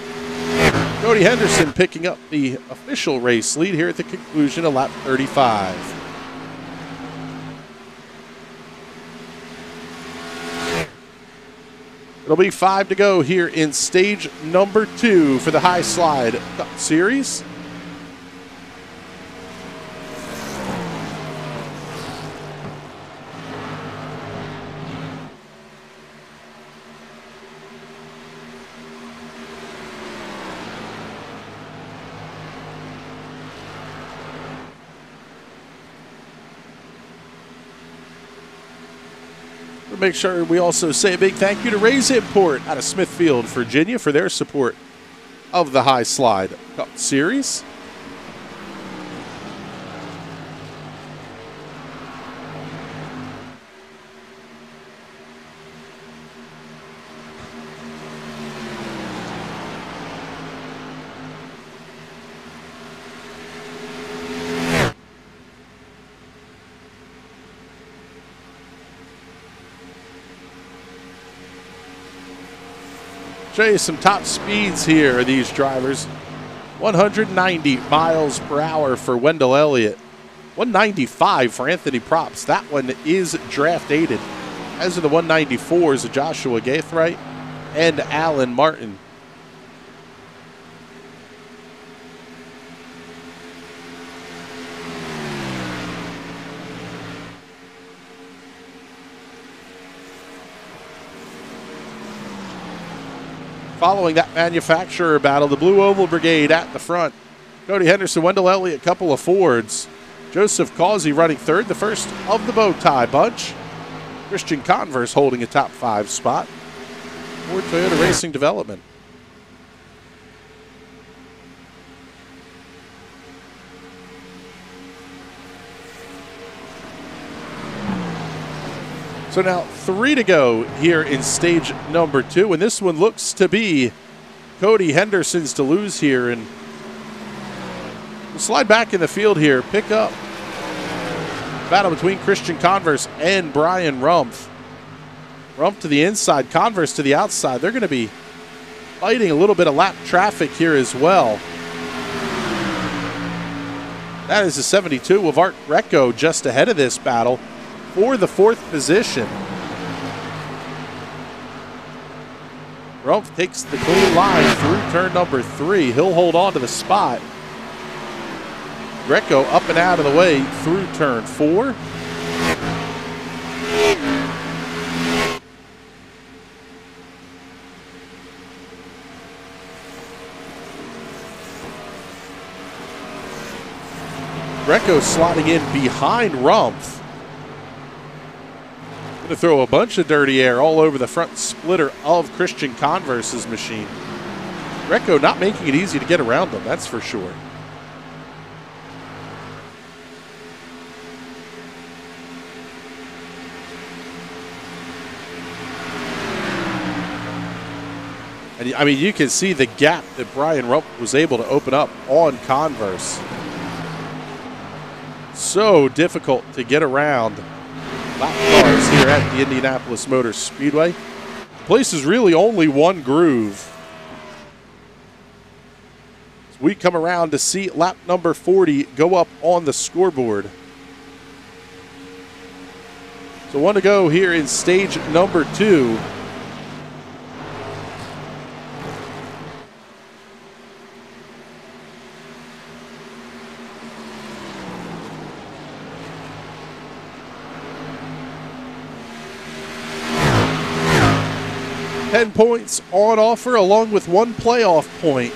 Cody Henderson picking up the official race lead here at the conclusion of lap 35. It'll be 5 to go here in stage number 2 for the High Slide Cup Series. Make sure we also say a big thank you to Ray's Import out of Smithfield, Virginia, for their support of the High Slide Cup Series. Show you some top speeds here, these drivers. 190 miles per hour for Wendell Elliott. 195 for Anthony Props. That one is draft dated. As are the 194s of Joshua Gaithright and Alan Martin. Following that manufacturer battle, the Blue Oval Brigade at the front. Cody Henderson, Wendell Elliott, a couple of Fords. Joseph Causey running third, the first of the bow tie bunch. Christian Converse holding a top 5 spot. Ford Toyota Racing Development. So now 3 to go here in stage number 2, and this one looks to be Cody Henderson's to lose here. And we'll slide back in the field here, pick up battle between Christian Converse and Brian Rumpf. Rumpf to the inside, Converse to the outside. They're going to be fighting a little bit of lap traffic here as well. That is the 72 of Art Greco just ahead of this battle for the 4th position. Rumpf takes the clean line through turn number 3. He'll hold on to the spot. Greco up and out of the way through turn 4. Greco slotting in behind Rumpf. Going to throw a bunch of dirty air all over the front splitter of Christian Converse's machine. Greco not making it easy to get around them, that's for sure. And I mean, you can see the gap that Brian Rumpf was able to open up on Converse. So difficult to get around lap cars here at the Indianapolis Motor Speedway. The place is really only one groove. As we come around to see lap number 40 go up on the scoreboard. So 1 to go here in stage number 2. Points on offer, along with 1 playoff point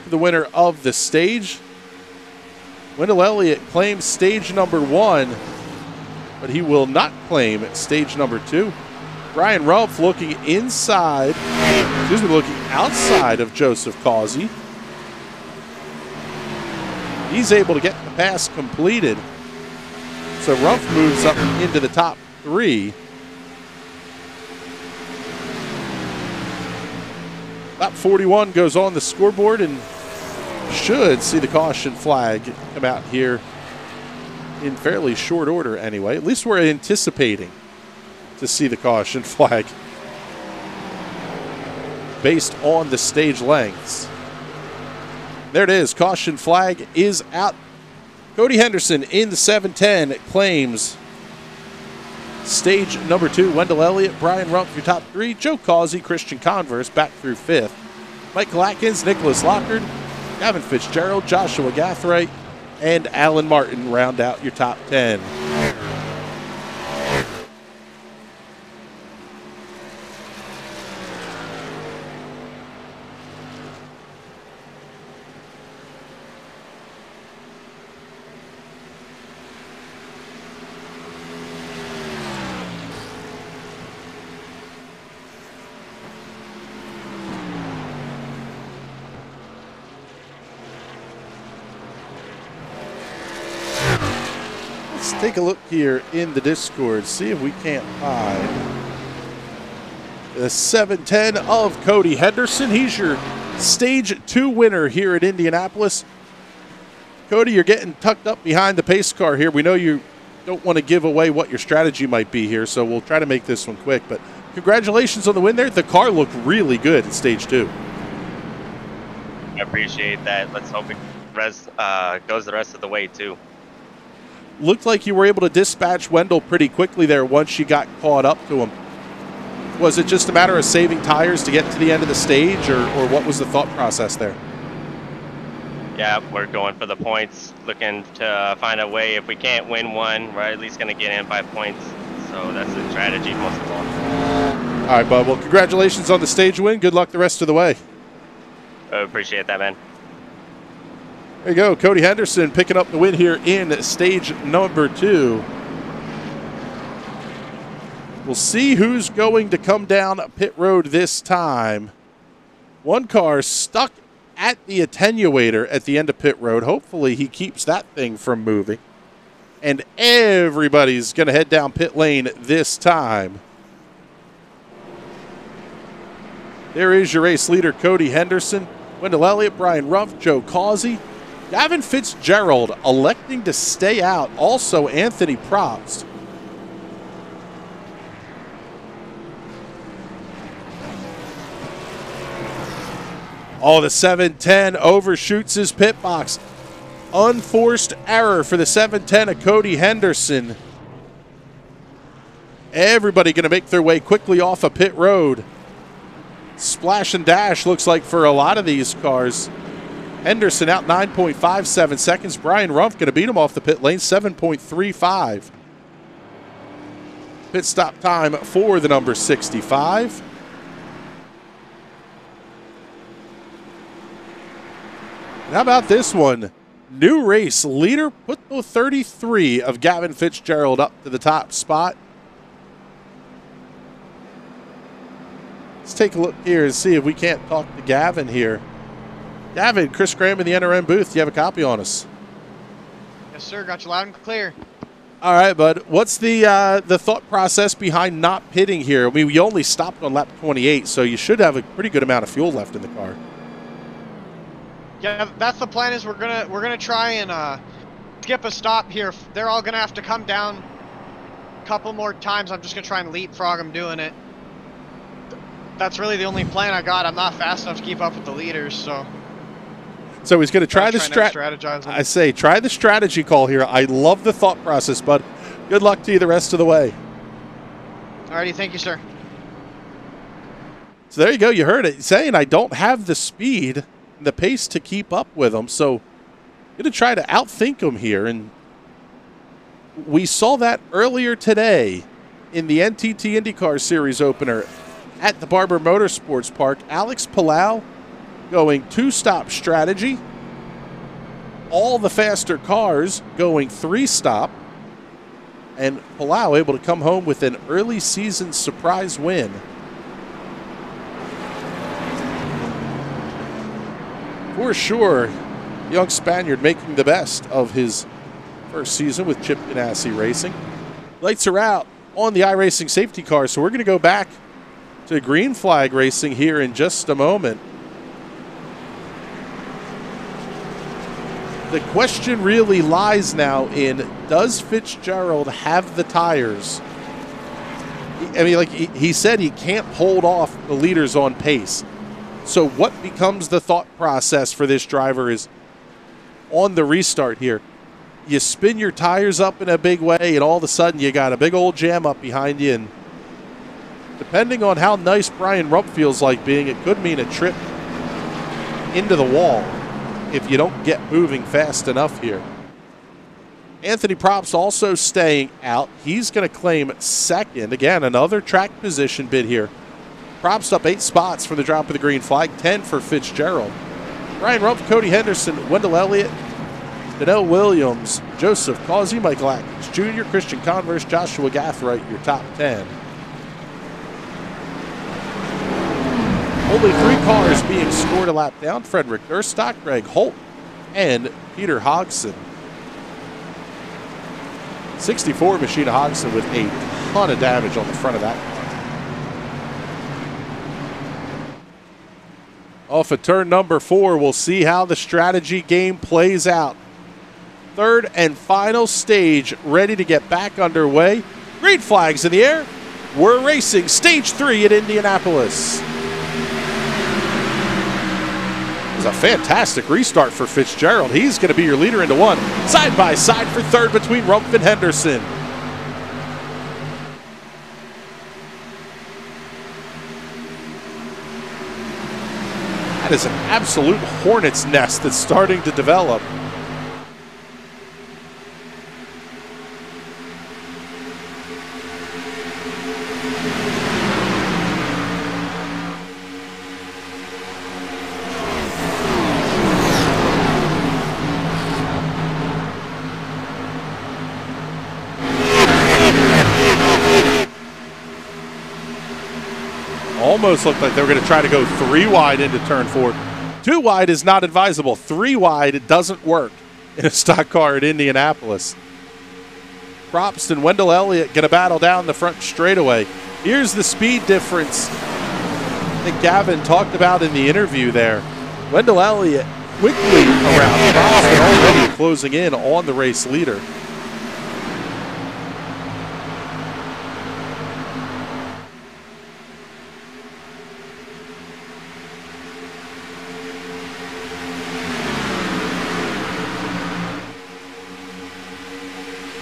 for the winner of the stage. Wendell Elliott claims stage number 1, but he will not claim stage number 2. Brian Rumpf looking looking outside of Joseph Causey. He's able to get the pass completed. So Rumpf moves up into the top 3. Lap 41 goes on the scoreboard and should see the caution flag come out here in fairly short order anyway. At least we're anticipating to see the caution flag based on the stage lengths. There it is. Caution flag is out. Cody Henderson in the 710 claims stage number 2. Wendell Elliott, Brian Rumpf, your top 3. Joe Causey, Christian Converse back through 5th. Michael Atkins, Nicholas Lockard, Gavin Fitzgerald, Joshua Gathright, and Alan Martin round out your top 10. Let's take a look here in the Discord, see if we can't find the 710 of Cody Henderson. He's your stage 2 winner here at Indianapolis. Cody, you're getting tucked up behind the pace car here. We know you don't want to give away what your strategy might be here, so we'll try to make this one quick. But congratulations on the win there. The car looked really good in stage 2. I appreciate that. Let's hope it goes the rest of the way, too. Looked like you were able to dispatch Wendell pretty quickly there once you got caught up to him. Was it just a matter of saving tires to get to the end of the stage, or what was the thought process there? Yeah, we're going for the points, looking to find a way. If we can't win one, we're at least going to get in by points. So that's the strategy most of all. All right, bud. Well, congratulations on the stage win. Good luck the rest of the way. I appreciate that, man. There you go. Cody Henderson picking up the win here in stage number 2. We'll see who's going to come down pit road this time. One car stuck at the attenuator at the end of pit road. Hopefully he keeps that thing from moving. And everybody's going to head down pit lane this time. There is your race leader, Cody Henderson. Wendell Elliott, Brian Rumpf, Joe Causey. Gavin Fitzgerald electing to stay out. Also Anthony Probst. Oh, the 710 overshoots his pit box. Unforced error for the 710 of Cody Henderson. Everybody going to make their way quickly off of pit road. Splash and dash looks like for a lot of these cars. Henderson out 9.57 seconds. Brian Rumpf going to beat him off the pit lane, 7.35. Pit stop time for the number 65. How about this one? New race leader put the 33 of Gavin Fitzgerald up to the top spot. Let's take a look here and see if we can't talk to Gavin here. Gavin, Chris Graham in the NRM booth. Do you have a copy on us? Yes, sir. Got you loud and clear. All right, bud. What's the thought process behind not pitting here? I mean, we only stopped on lap 28, so you should have a pretty good amount of fuel left in the car. Yeah, that's the plan. Is we're gonna try and skip a stop here. They're all gonna have to come down a couple more times. I'm just gonna try and leapfrog them doing it. That's really the only plan I got. I'm not fast enough to keep up with the leaders, so. So he's going to try the strategize. I say, try the strategy call here. I love the thought process, bud. Good luck to you the rest of the way. Alrighty, thank you, sir. So there you go. You heard it. Saying I don't have the speed and the pace to keep up with them, so I'm going to try to outthink them here. And we saw that earlier today in the NTT IndyCar Series opener at the Barber Motorsports Park. Alex Palau going two-stop strategy. All the faster cars going three-stop. And Palau able to come home with an early season surprise win. For sure, young Spaniard making the best of his first season with Chip Ganassi Racing. Lights are out on the iRacing safety car, so we're going to go back to green flag racing here in just a moment. The question really lies now in, does Fitzgerald have the tires? I mean, like he said, he can't hold off the leaders on pace. So what becomes the thought process for this driver is, on the restart here, you spin your tires up in a big way, and all of a sudden you got a big old jam up behind you. And depending on how nice Brian Rump feels like being, it could mean a trip into the wall if you don't get moving fast enough here. Anthony Props also staying out. He's going to claim second. Again, another track position bid here. Props up 8 spots for the drop of the green flag, 10 for Fitzgerald. Brian Rump, Cody Henderson, Wendell Elliott, Danelle Williams, Joseph Causey, Michael Atkins Jr., Christian Converse, Joshua Gathright, your top 10. Only 3 cars being scored a lap down: Frederick Durstock, Greg Holt, and Peter Hodgson. 64 Machina Hodgson with a ton of damage on the front of that car. Off of turn number 4, we'll see how the strategy game plays out. Third and final stage ready to get back underway. Green flags in the air. We're racing stage 3 at Indianapolis. It was a fantastic restart for Fitzgerald. He's going to be your leader into 1. Side by side for third between Rump and Henderson. That is an absolute hornet's nest that's starting to develop. Almost looked like they were going to try to go 3 wide into turn 4. 2 wide is not advisable. 3 wide, it doesn't work in a stock car at Indianapolis. Props and Wendell Elliott going to battle down the front straightaway. Here's the speed difference that Gavin talked about in the interview there. Wendell Elliott quickly around Props and already closing in on the race leader.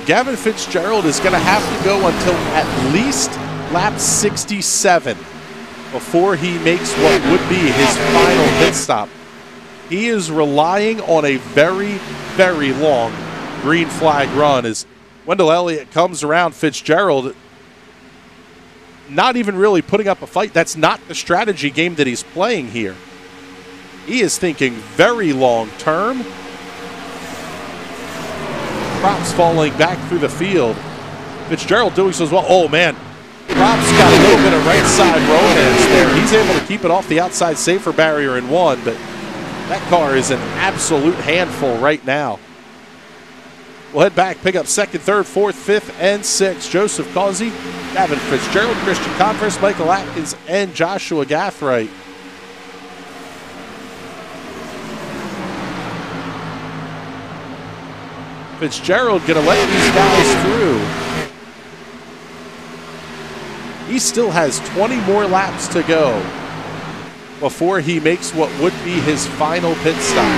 Gavin Fitzgerald is going to have to go until at least lap 67 before he makes what would be his final pit stop. He is relying on a very, very long green flag run as Wendell Elliott comes around Fitzgerald, not even really putting up a fight. That's not the strategy game that he's playing here. He is thinking very long term. Props falling back through the field. Fitzgerald doing so as well. Oh, man. Props got a little bit of right side romance there. He's able to keep it off the outside safer barrier in 1, but that car is an absolute handful right now. We'll head back, pick up 2nd, 3rd, 4th, 5th, and 6th. Joseph Causey, Gavin Fitzgerald, Christian Converse, Michael Atkins, and Joshua Gathright. Fitzgerald going to let these guys through. He still has 20 more laps to go before he makes what would be his final pit stop.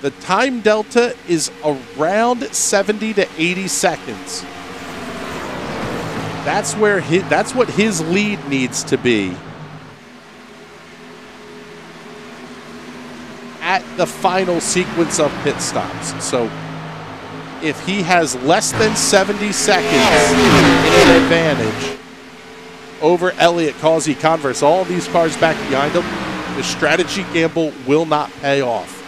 The time delta is around 70 to 80 seconds. That's what his lead needs to be at the final sequence of pit stops. So if he has less than 70 seconds in an advantage over Elliott, Causey, Converse, all these cars back behind him, the strategy gamble will not pay off.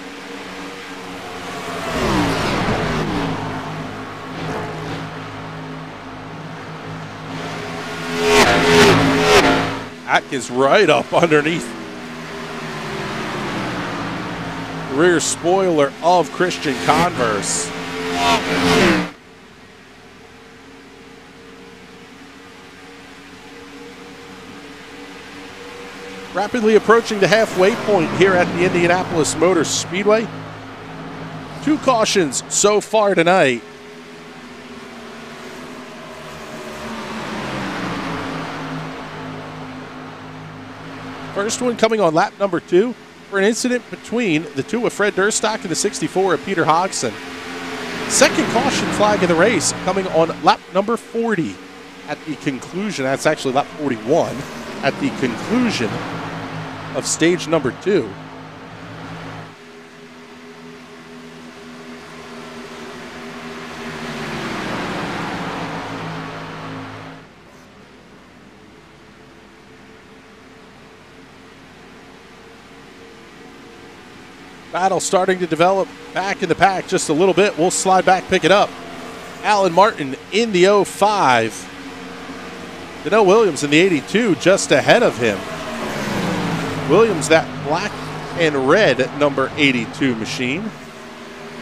Atkins right up underneath the rear spoiler of Christian Converse. Rapidly approaching the halfway point here at the Indianapolis Motor Speedway. 2 cautions so far tonight. First one coming on lap number 2 for an incident between the 2 of Fred Durstock and the 64 of Peter Hodgson. Second caution flag of the race coming on lap number 40 at the conclusion. That's actually lap 41 at the conclusion of stage number 2. Battle starting to develop back in the pack just a little bit. We'll slide back, pick it up. Alan Martin in the 05. Dano Williams in the 82 just ahead of him. Williams, that black and red number 82 machine.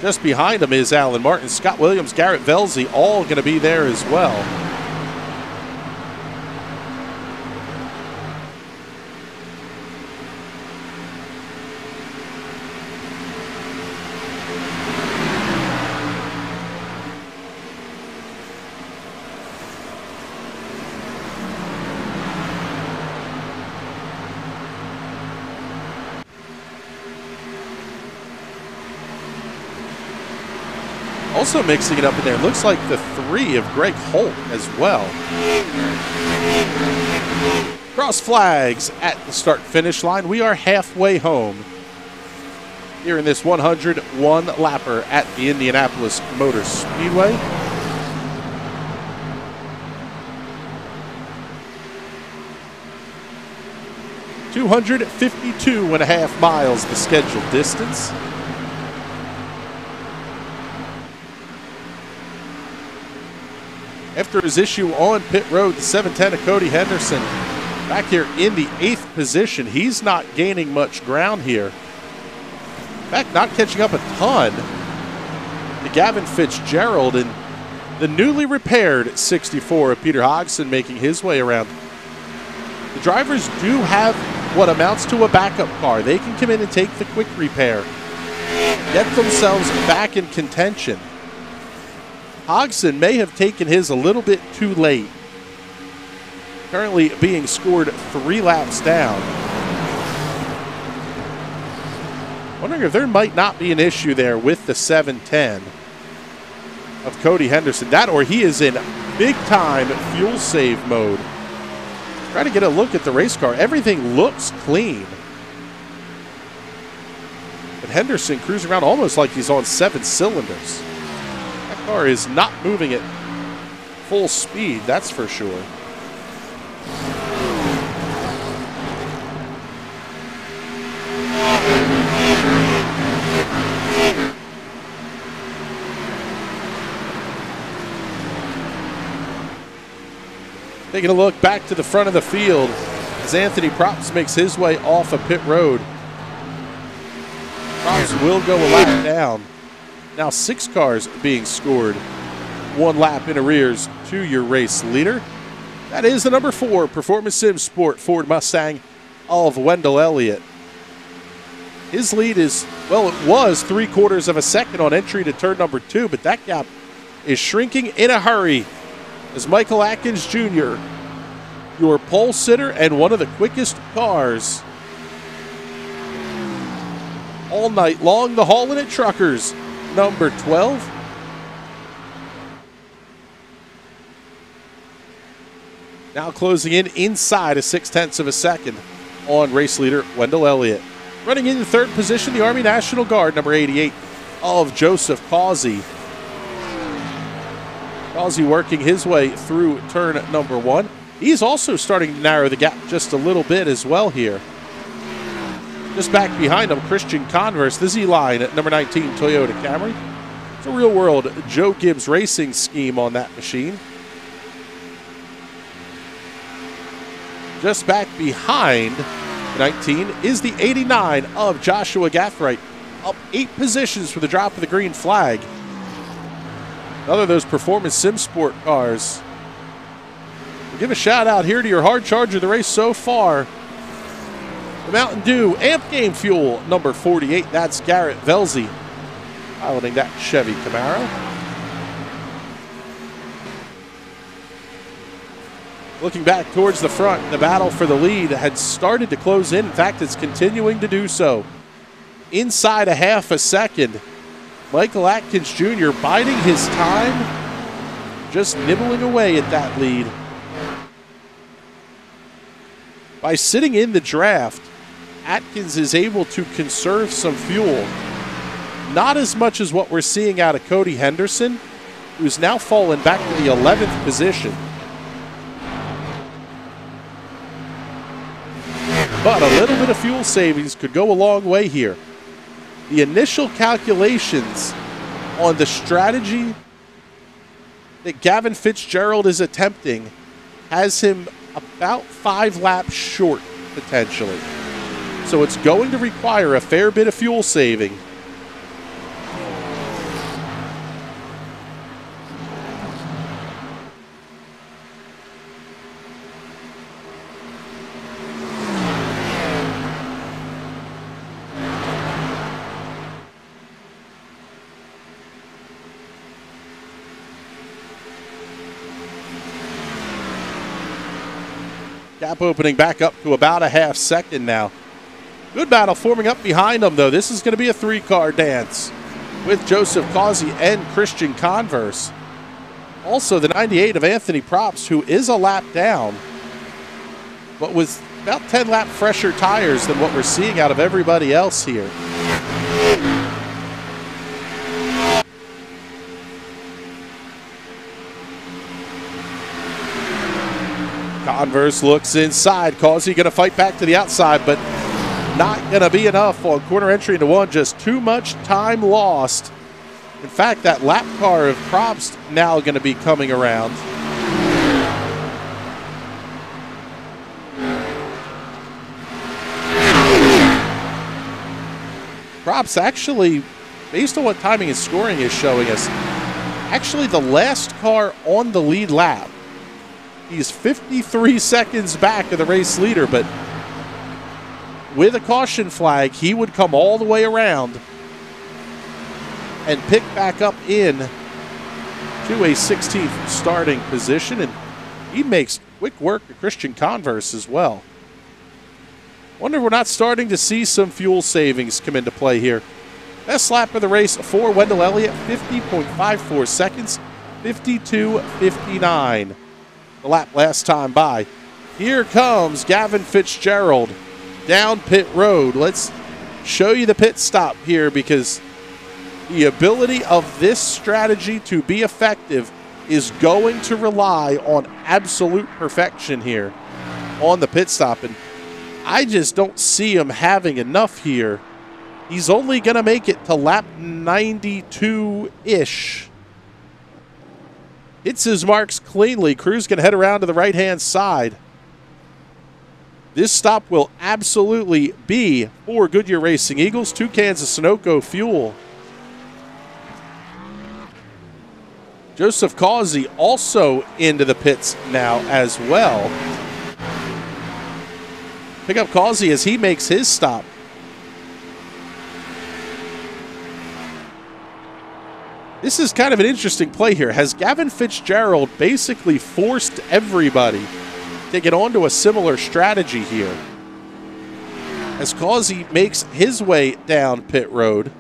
Just behind him is Alan Martin. Scott Williams, Garrett Velzy, all going to be there as well. Also mixing it up in there, looks like the 3 of Greg Holt as well. Cross flags at the start-finish line. We are halfway home here in this 101 lapper at the Indianapolis Motor Speedway. (252.5 miles the scheduled distance. After his issue on pit road, the 710 of Cody Henderson back here in the 8th position. He's not gaining much ground here. In fact, not catching up a ton to Gavin Fitzgerald, and the newly repaired 64 of Peter Hodgson making his way around. The drivers do have what amounts to a backup car. They can come in and take the quick repair, get themselves back in contention. Hodgson may have taken his a little bit too late. Currently being scored 3 laps down. Wondering if there might not be an issue there with the 710 of Cody Henderson. That, or he is in big-time fuel save mode. Try to get a look at the race car. Everything looks clean. But Henderson cruising around almost like he's on 7 cylinders. Car is not moving at full speed, that's for sure. Taking a look back to the front of the field as Anthony Props makes his way off of pit road. Props will go a lap down. Now 6 cars being scored, 1 lap in arrears to your race leader. That is the number 4 Performance Sim Sport Ford Mustang of Wendell Elliott. His lead is, well, it was 3/4 of a second on entry to turn number 2, but that gap is shrinking in a hurry as Michael Atkins Jr., your pole sitter and one of the quickest cars all night long, the Haulin' It Truckers, number 12. Now closing in inside a 0.6 of a second on race leader Wendell Elliott. Running in the 3rd position, the Army National Guard, number 88 of Joseph Causey. Causey working his way through turn number 1. He's also starting to narrow the gap just a little bit as well here. Just back behind him, Christian Converse, the Z-Line at number 19 Toyota Camry. It's a real-world Joe Gibbs racing scheme on that machine. Just back behind 19 is the 89 of Joshua Gathright, up 8 positions for the drop of the green flag. Another of those Performance Sim Sport cars. We'll give a shout out here to your hard charger of the race so far. Mountain Dew Amp Game Fuel number 48. That's Garrett Velzy piloting that Chevy Camaro. Looking back towards the front, the battle for the lead had started to close in. In fact, it's continuing to do so. Inside a half a second, Michael Atkins Jr. biding his time, just nibbling away at that lead. By sitting in the draft, Atkins is able to conserve some fuel. Not as much as what we're seeing out of Cody Henderson, who's now fallen back to the 11th position. But a little bit of fuel savings could go a long way here. The initial calculations on the strategy that Gavin Fitzgerald is attempting has him about 5 laps short, potentially. So it's going to require a fair bit of fuel saving. Gap opening back up to about a half second now. Good battle forming up behind them, though. This is going to be a 3-car dance with Joseph Causey and Christian Converse. Also, the 98 of Anthony Probst, who is a lap down, but with about 10 lap fresher tires than what we're seeing out of everybody else here. Converse looks inside. Causey going to fight back to the outside, but not going to be enough on corner entry into 1. Just too much time lost. In fact, that lap car of Probst now going to be coming around. Probst actually, based on what timing and scoring is showing us, actually the last car on the lead lap. He's 53 seconds back of the race leader, but with a caution flag, he would come all the way around and pick back up in to a 16th starting position, and he makes quick work of Christian Converse as well. Wonder if we're not starting to see some fuel savings come into play here. Best lap of the race for Wendell Elliott, 50.54 seconds, 52.59. The lap last time by. Here comes Gavin Fitzgerald down pit road. Let's show you the pit stop here, because the ability of this strategy to be effective is going to rely on absolute perfection here on the pit stop, and I just don't see him having enough here. He's only going to make it to lap 92-ish. Hits his marks cleanly. Crew's going to head around to the right-hand side. This stop will absolutely be for Goodyear Racing Eagles. 2 cans of Sunoco fuel. Joseph Causey also into the pits now as well. Pick up Causey as he makes his stop. This is kind of an interesting play here. Has Gavin Fitzgerald basically forced everybody to get onto a similar strategy here? As Causey makes his way down pit road,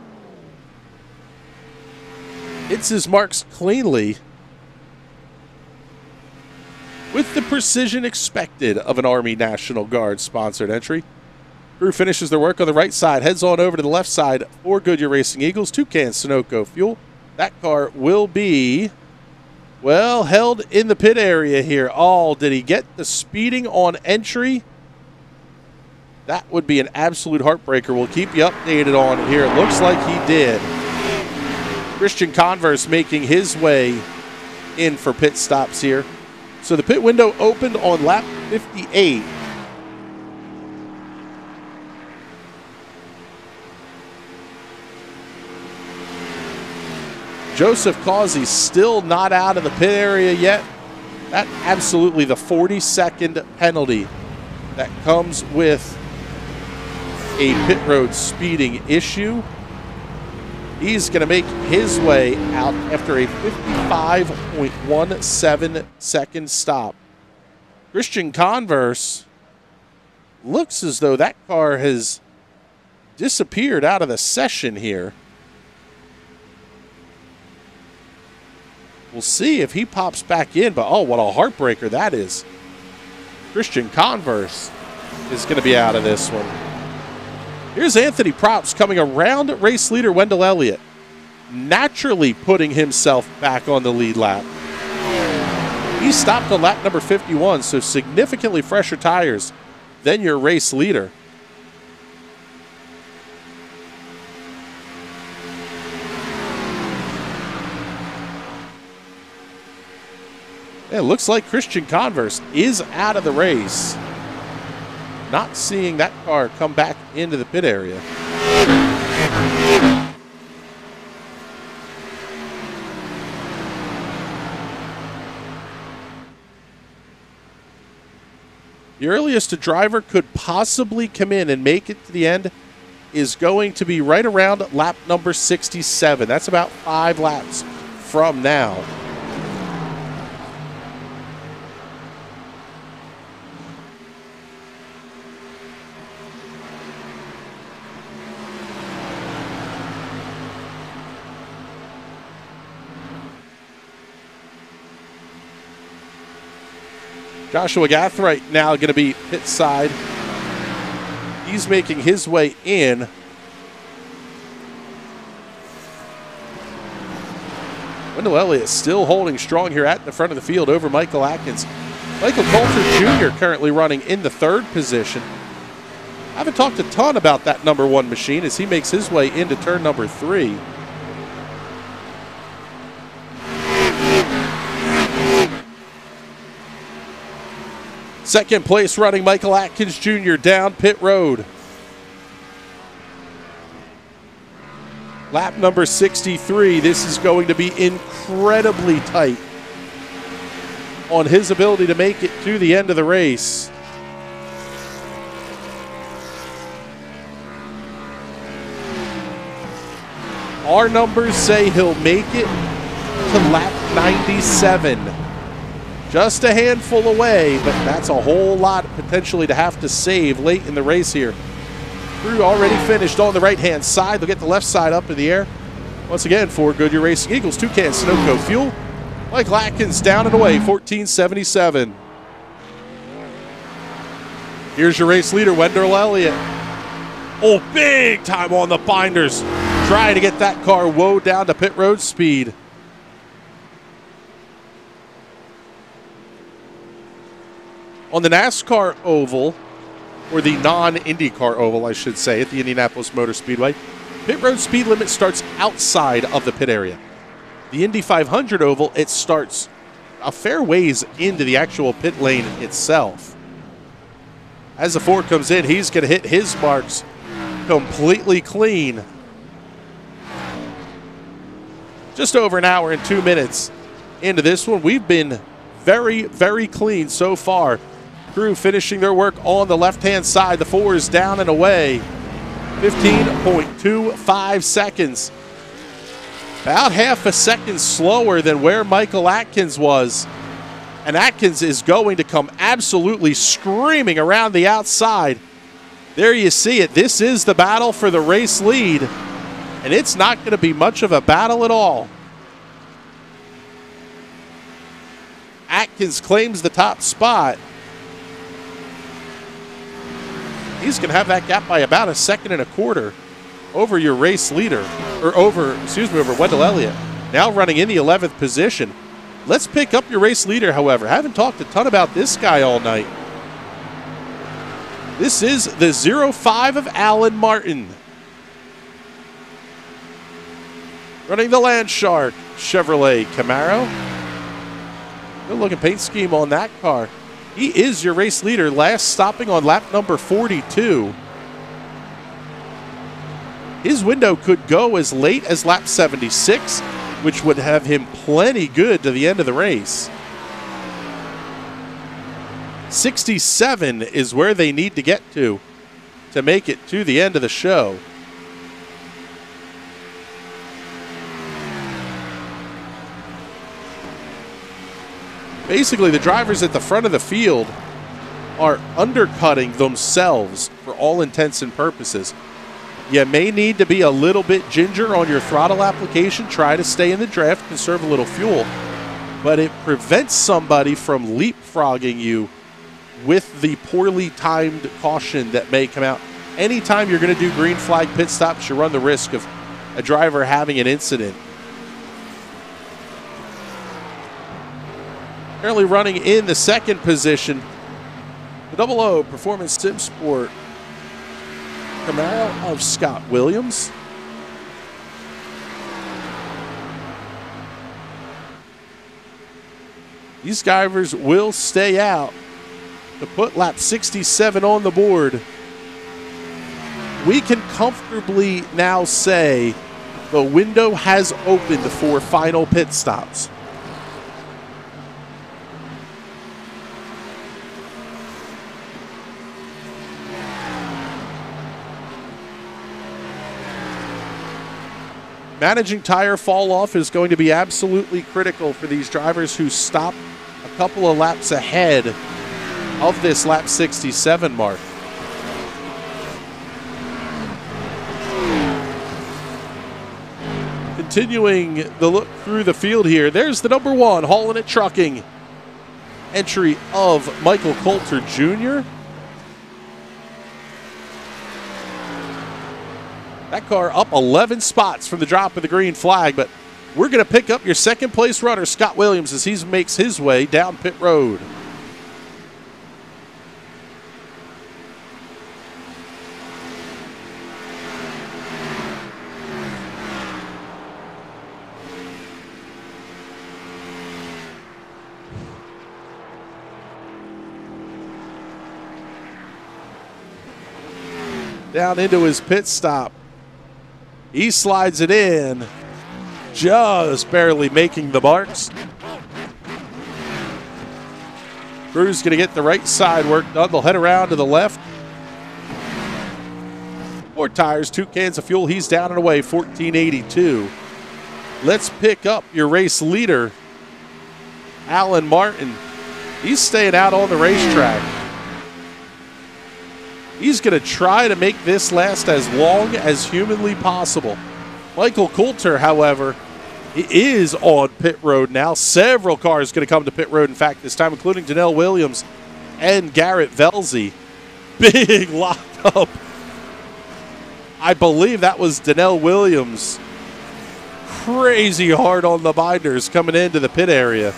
hits his marks cleanly with the precision expected of an Army National Guard sponsored entry. Crew finishes their work on the right side, heads on over to the left side for Goodyear Racing Eagles. 2 cans Sunoco fuel. That car will be, well, held in the pit area here. Oh, did he get the speeding on entry? That would be an absolute heartbreaker. We'll keep you updated on it here. It looks like he did. Christian Converse making his way in for pit stops here. So the pit window opened on lap 58. Joseph Causey still not out of the pit area yet. That absolutely the 40-second penalty that comes with a pit road speeding issue. He's going to make his way out after a 55.17 second stop. Christian Converse looks as though that car has disappeared out of the session here. We'll see if he pops back in, but oh, what a heartbreaker that is. Christian Converse is going to be out of this one. Here's Anthony Props coming around race leader Wendell Elliott, naturally putting himself back on the lead lap. He stopped on lap number 51, so significantly fresher tires than your race leader. It looks like Christian Converse is out of the race. Not seeing that car come back into the pit area. The earliest a driver could possibly come in and make it to the end is going to be right around lap number 67. That's about 5 laps from now. Joshua Gathright now going to be pit side. He's making his way in. Wendell Elliott still holding strong here at the front of the field over Michael Atkins. Michael Coulter Jr. currently running in the 3rd position. I haven't talked a ton about that number 1 machine as he makes his way into turn number 3. Second place running Michael Atkins Jr. down pit road. Lap number 63. This is going to be incredibly tight on his ability to make it to the end of the race. Our numbers say he'll make it to lap 97. Just a handful away, but that's a whole lot potentially to have to save late in the race here. Crew already finished on the right-hand side. They'll get the left side up in the air. Once again, for Goodyear Racing Eagles, Toucan Sunoco Fuel. Michael Atkins down and away, 1477. Here's your race leader, Wendell Elliott. Oh, big time on the binders. Trying to get that car woe down to pit road speed. On the NASCAR oval, or the non-IndyCar oval, I should say, at the Indianapolis Motor Speedway, pit road speed limit starts outside of the pit area. The Indy 500 oval, it starts a fair ways into the actual pit lane itself. As the 4 comes in, he's going to hit his marks completely clean. Just over an hour and 2 minutes into this one. We've been very, very clean so far. Crew finishing their work on the left-hand side. The 4 is down and away. 15.25 seconds. About half a second slower than where Michael Atkins was. And Atkins is going to come absolutely screaming around the outside. There you see it. This is the battle for the race lead. And it's not going to be much of a battle at all. Atkins claims the top spot. He's going to have that gap by about 1.25 seconds over your race leader, or over Wendell Elliott. Now running in the 11th position. Let's pick up your race leader, however. Haven't talked a ton about this guy all night. This is the 05 of Alan Martin. Running the Landshark Chevrolet Camaro. Good looking paint scheme on that car. He is your race leader, last stopping on lap number 42. His window could go as late as lap 76, which would have him plenty good to the end of the race. 67 is where they need to get to to make it to the end of the show. Basically, the drivers at the front of the field are undercutting themselves for all intents and purposes. You may need to be a little bit ginger on your throttle application, try to stay in the draft, conserve a little fuel, but it prevents somebody from leapfrogging you with the poorly timed caution that may come out. Anytime you're going to do green flag pit stops, you run the risk of a driver having an incident. Currently running in the second position, the 00 Performance Sim Sport Camaro of Scott Williams. These drivers will stay out to put lap 67 on the board. We can comfortably now say the window has opened for final pit stops. Managing tire fall off is going to be absolutely critical for these drivers who stop a couple of laps ahead of this lap 67 mark. Continuing the look through the field here, there's the number 1 hauling it trucking. Entry of Michael Coulter Jr. That car up 11 spots from the drop of the green flag, but we're going to pick up your second place runner, Scott Williams, as he makes his way down pit road. Down into his pit stop. He slides it in, just barely making the marks. Crew's going to get the right side work done. They'll head around to the left. 4 tires, 2 cans of fuel. He's down and away, 1482. Let's pick up your race leader, Alan Martin. He's staying out on the racetrack. He's going to try to make this last as long as humanly possible. Michael Coulter, however, is on pit road now. Several cars going to come to pit road, in fact, this time, including Danelle Williams and Garrett Velzy. Big lockup. I believe that was Danelle Williams. Crazy hard on the binders coming into the pit area.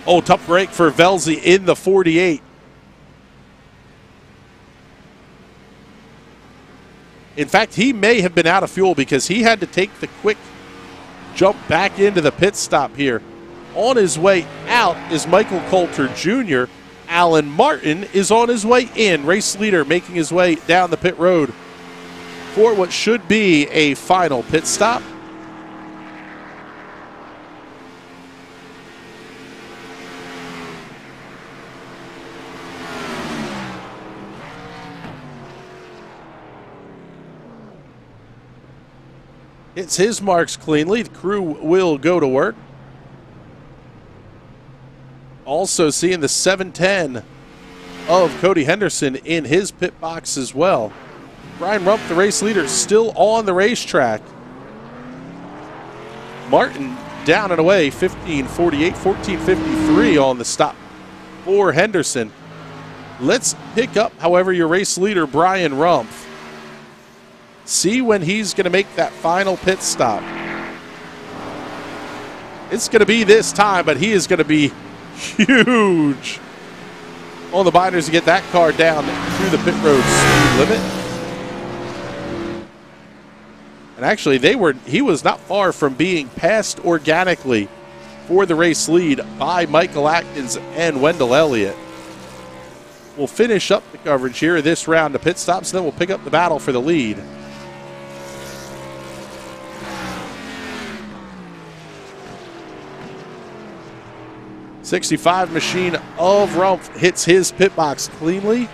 Oh, tough break for Velzy in the 48. In fact, he may have been out of fuel because he had to take the quick jump back into the pit stop here. On his way out is Michael Coulter Jr. Alan Martin is on his way in. Race leader making his way down the pit road for what should be a final pit stop. Hits his marks cleanly. The crew will go to work. Also seeing the 710 of Cody Henderson in his pit box as well. Brian Rump, the race leader, still on the racetrack. Martin down and away, 15:48, 14:53 on the stop for Henderson. Let's pick up, however, your race leader, Brian Rump. See when he's going to make that final pit stop. It's going to be this time, but he is going to be huge on the binders to get that car down through the pit road speed limit. And actually, he was not far from being passed organically for the race lead by Michael Atkins and Wendell Elliott. will finish up the coverage here of this round of pit stops, and then we'll pick up the battle for the lead. '65 machine of Rumpf hits his pit box cleanly.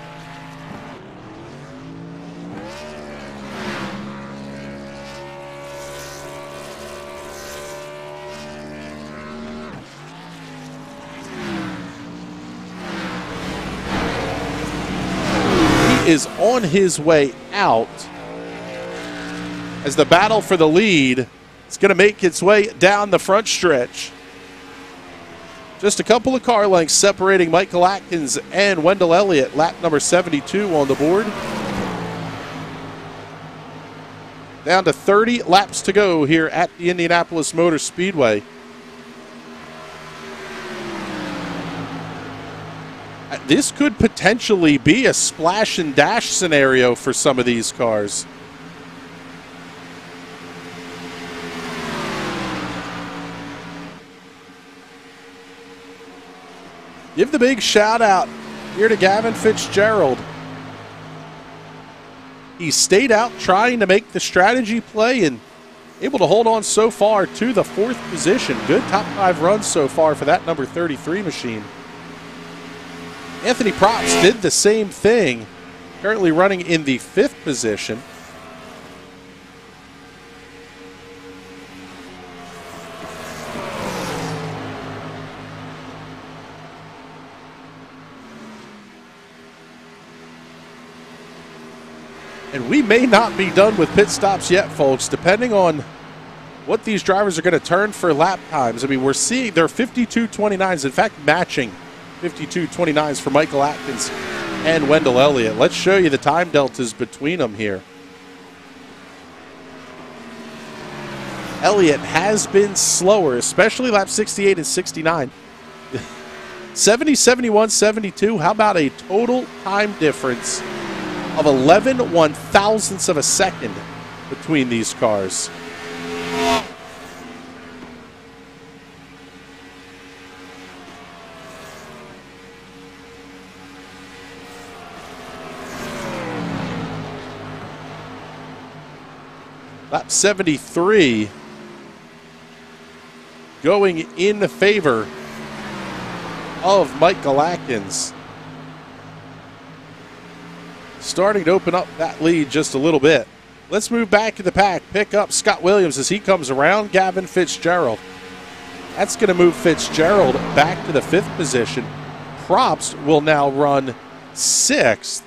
Is on his way out as the battle for the lead is going to make its way down the front stretch. Just a couple of car lengths separating Michael Atkins and Wendell Elliott, lap number 72 on the board. Down to 30 laps to go here at the Indianapolis Motor Speedway. This could potentially be a splash and dash scenario for some of these cars. Give the big shout out here to Gavin Fitzgerald. He stayed out trying to make the strategy play and able to hold on so far to the 4th position. Good top 5 runs so far for that number 33 machine. Anthony Props did the same thing, currently running in the 5th position. And we may not be done with pit stops yet, folks, depending on what these drivers are going to turn for lap times. I mean, we're seeing they're 52.29s, in fact, matching 52.29s for Michael Atkins and Wendell Elliott. Let's show you the time deltas between them here. Elliott has been slower, especially lap 68 and 69. 70, 71, 72. How about a total time difference of 11 1/1000ths of a second between these cars? Lap 73 going in favor of Michael Atkins. Starting to open up that lead just a little bit. Let's move back to the pack. Pick up Scott Williams as he comes around. Gavin Fitzgerald. That's going to move Fitzgerald back to the 5th position. Props will now run 6th.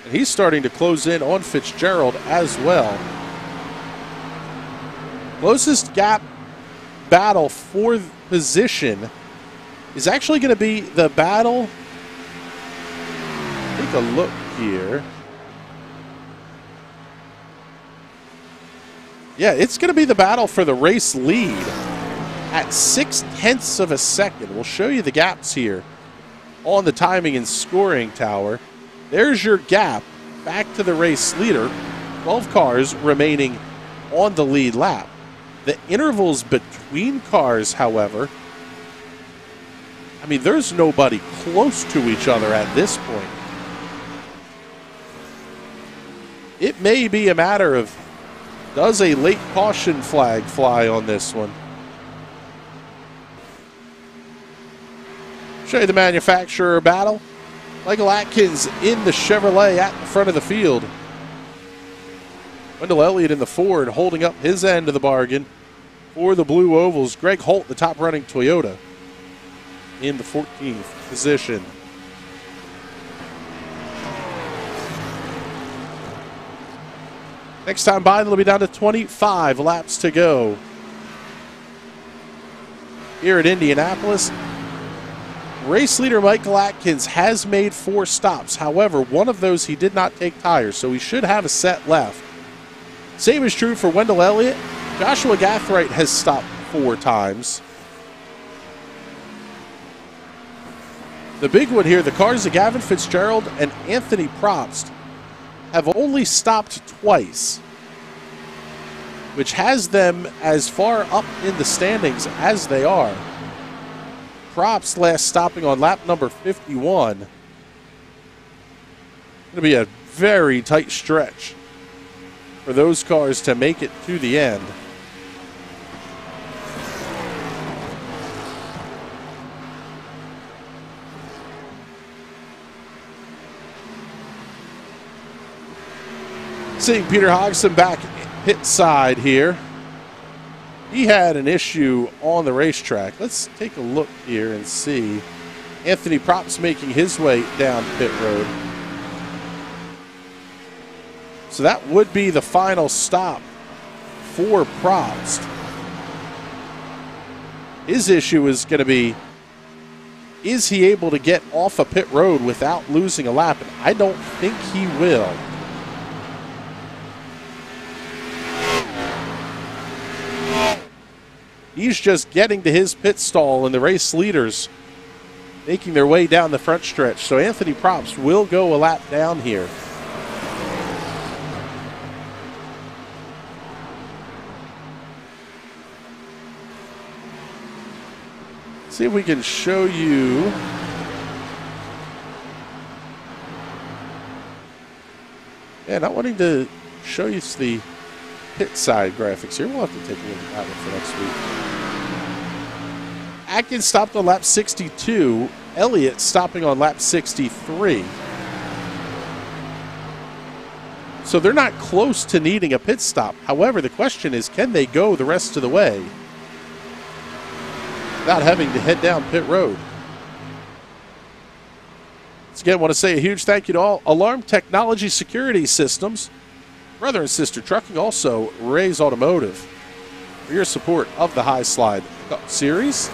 And he's starting to close in on Fitzgerald as well. Closest gap battle for position is actually going to be the battle. Take a look here. Yeah, it's going to be the battle for the race lead at 0.6 of a second. We'll show you the gaps here on the timing and scoring tower. There's your gap back to the race leader. 12 cars remaining on the lead lap. The intervals between cars, however, I mean, there's nobody close to each other at this point. It may be a matter of, does a late caution flag fly on this one? Show you the manufacturer battle. Michael Atkins in the Chevrolet at the front of the field. Wendell Elliott in the Ford holding up his end of the bargain for the Blue Ovals. Greg Holt, the top running Toyota, in the 14th position. Next time by, they'll be down to 25 laps to go. Here at Indianapolis, race leader Michael Atkins has made 4 stops. However, one of those he did not take tires, so he should have a set left. Same is true for Wendell Elliott. Joshua Gathright has stopped 4 times. The big one here, the cars of Gavin Fitzgerald and Anthony Probst have only stopped twice, which has them as far up in the standings as they are. Props last stopping on lap number 51. Going to be a very tight stretch for those cars to make it to the end. Seeing Peter Hodgson back pit side here. He had an issue on the racetrack. Let's take a look here and see. Anthony Props making his way down pit road. So that would be the final stop for Props. His issue is going to be, is he able to get off a pit road without losing a lap? And I don't think he will. He's just getting to his pit stall, and the race leaders making their way down the front stretch. So Anthony Props will go a lap down here. See if we can show you. Yeah, not wanting to show you the pit side graphics here. We'll have to take a look at that one for next week. Atkins stopped on lap 62. Elliott stopping on lap 63. So they're not close to needing a pit stop. However, the question is, can they go the rest of the way without having to head down pit road? Once again, I want to say a huge thank you to all Alarm Technology Security Systems, Brother and Sister Trucking, also Ray's Automotive, for your support of the High Slide series.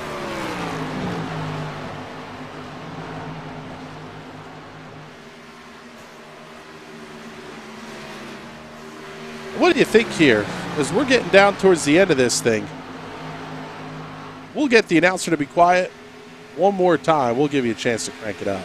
What do you think here? As we're getting down towards the end of this thing, we'll get the announcer to be quiet one more time. We'll give you a chance to crank it up.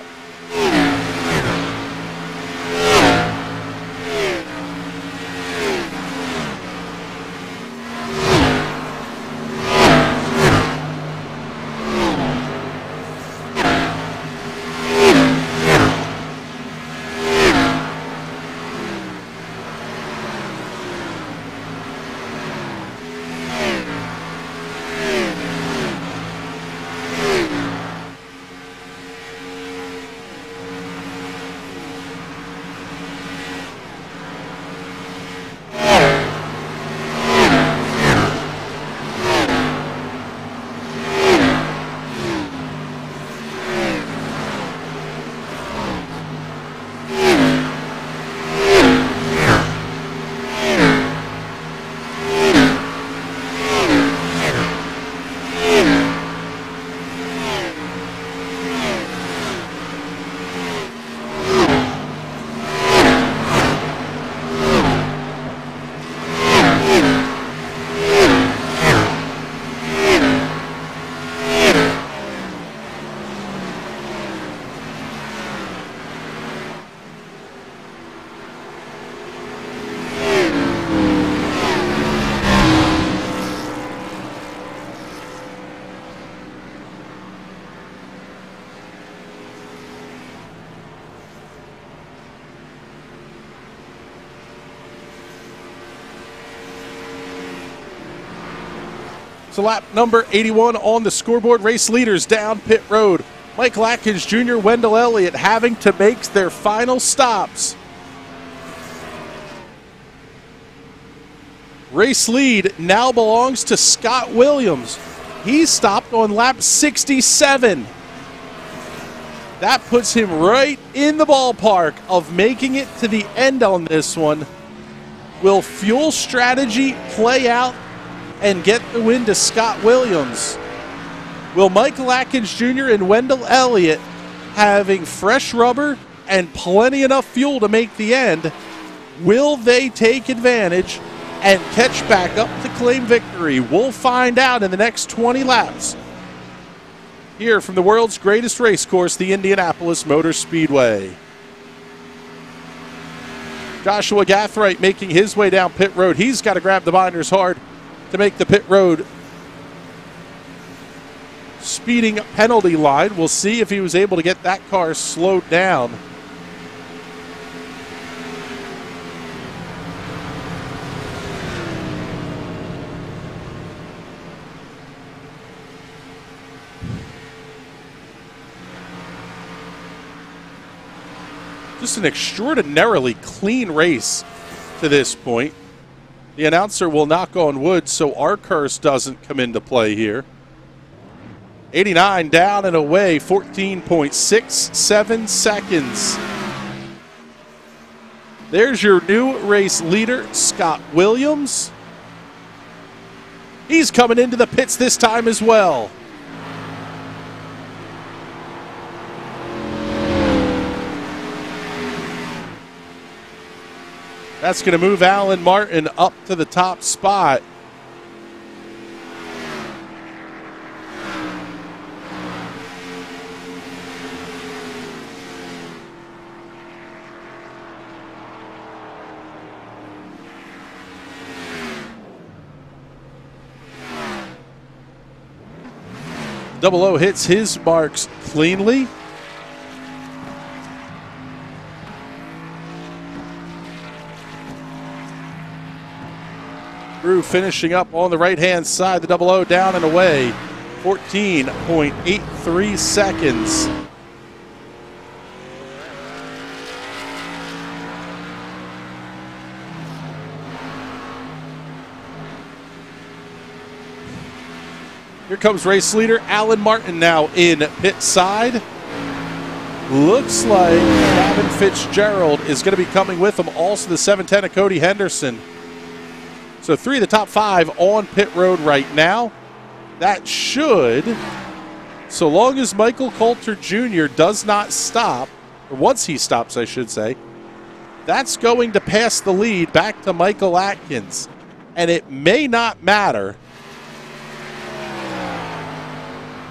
So lap number 81 on the scoreboard. Race leaders down pit road. Michael Atkins Jr., Wendell Elliott having to make their final stops. Race lead now belongs to Scott Williams. He stopped on lap 67. That puts him right in the ballpark of making it to the end on this one. Will fuel strategy play out and get the win to Scott Williams? Will Michael Atkins Jr. and Wendell Elliott, having fresh rubber and plenty enough fuel to make the end, will they take advantage and catch back up to claim victory? We'll find out in the next 20 laps here from the world's greatest race course, the Indianapolis Motor Speedway. Joshua Gathright making his way down pit road. He's got to grab the binders hard to make the pit road speeding penalty line. We'll see if he was able to get that car slowed down. Just an extraordinarily clean race to this point. The announcer will knock on wood so our curse doesn't come into play here. 89 down and away, 14.67 seconds. There's your new race leader, Scott Williams. He's coming into the pits this time as well. That's going to move Alan Martin up to the top spot. Double O hits his marks cleanly. Drew finishing up on the right-hand side, the double O down and away, 14.83 seconds. Here comes race leader Alan Martin now in pit side. Looks like Gavin Fitzgerald is going to be coming with him. Also the 710 of Cody Henderson. So 3 of the top 5 on pit road right now. That should, so long as Michael Coulter Jr. does not stop, or once he stops, I should say, that's going to pass the lead back to Michael Atkins. And it may not matter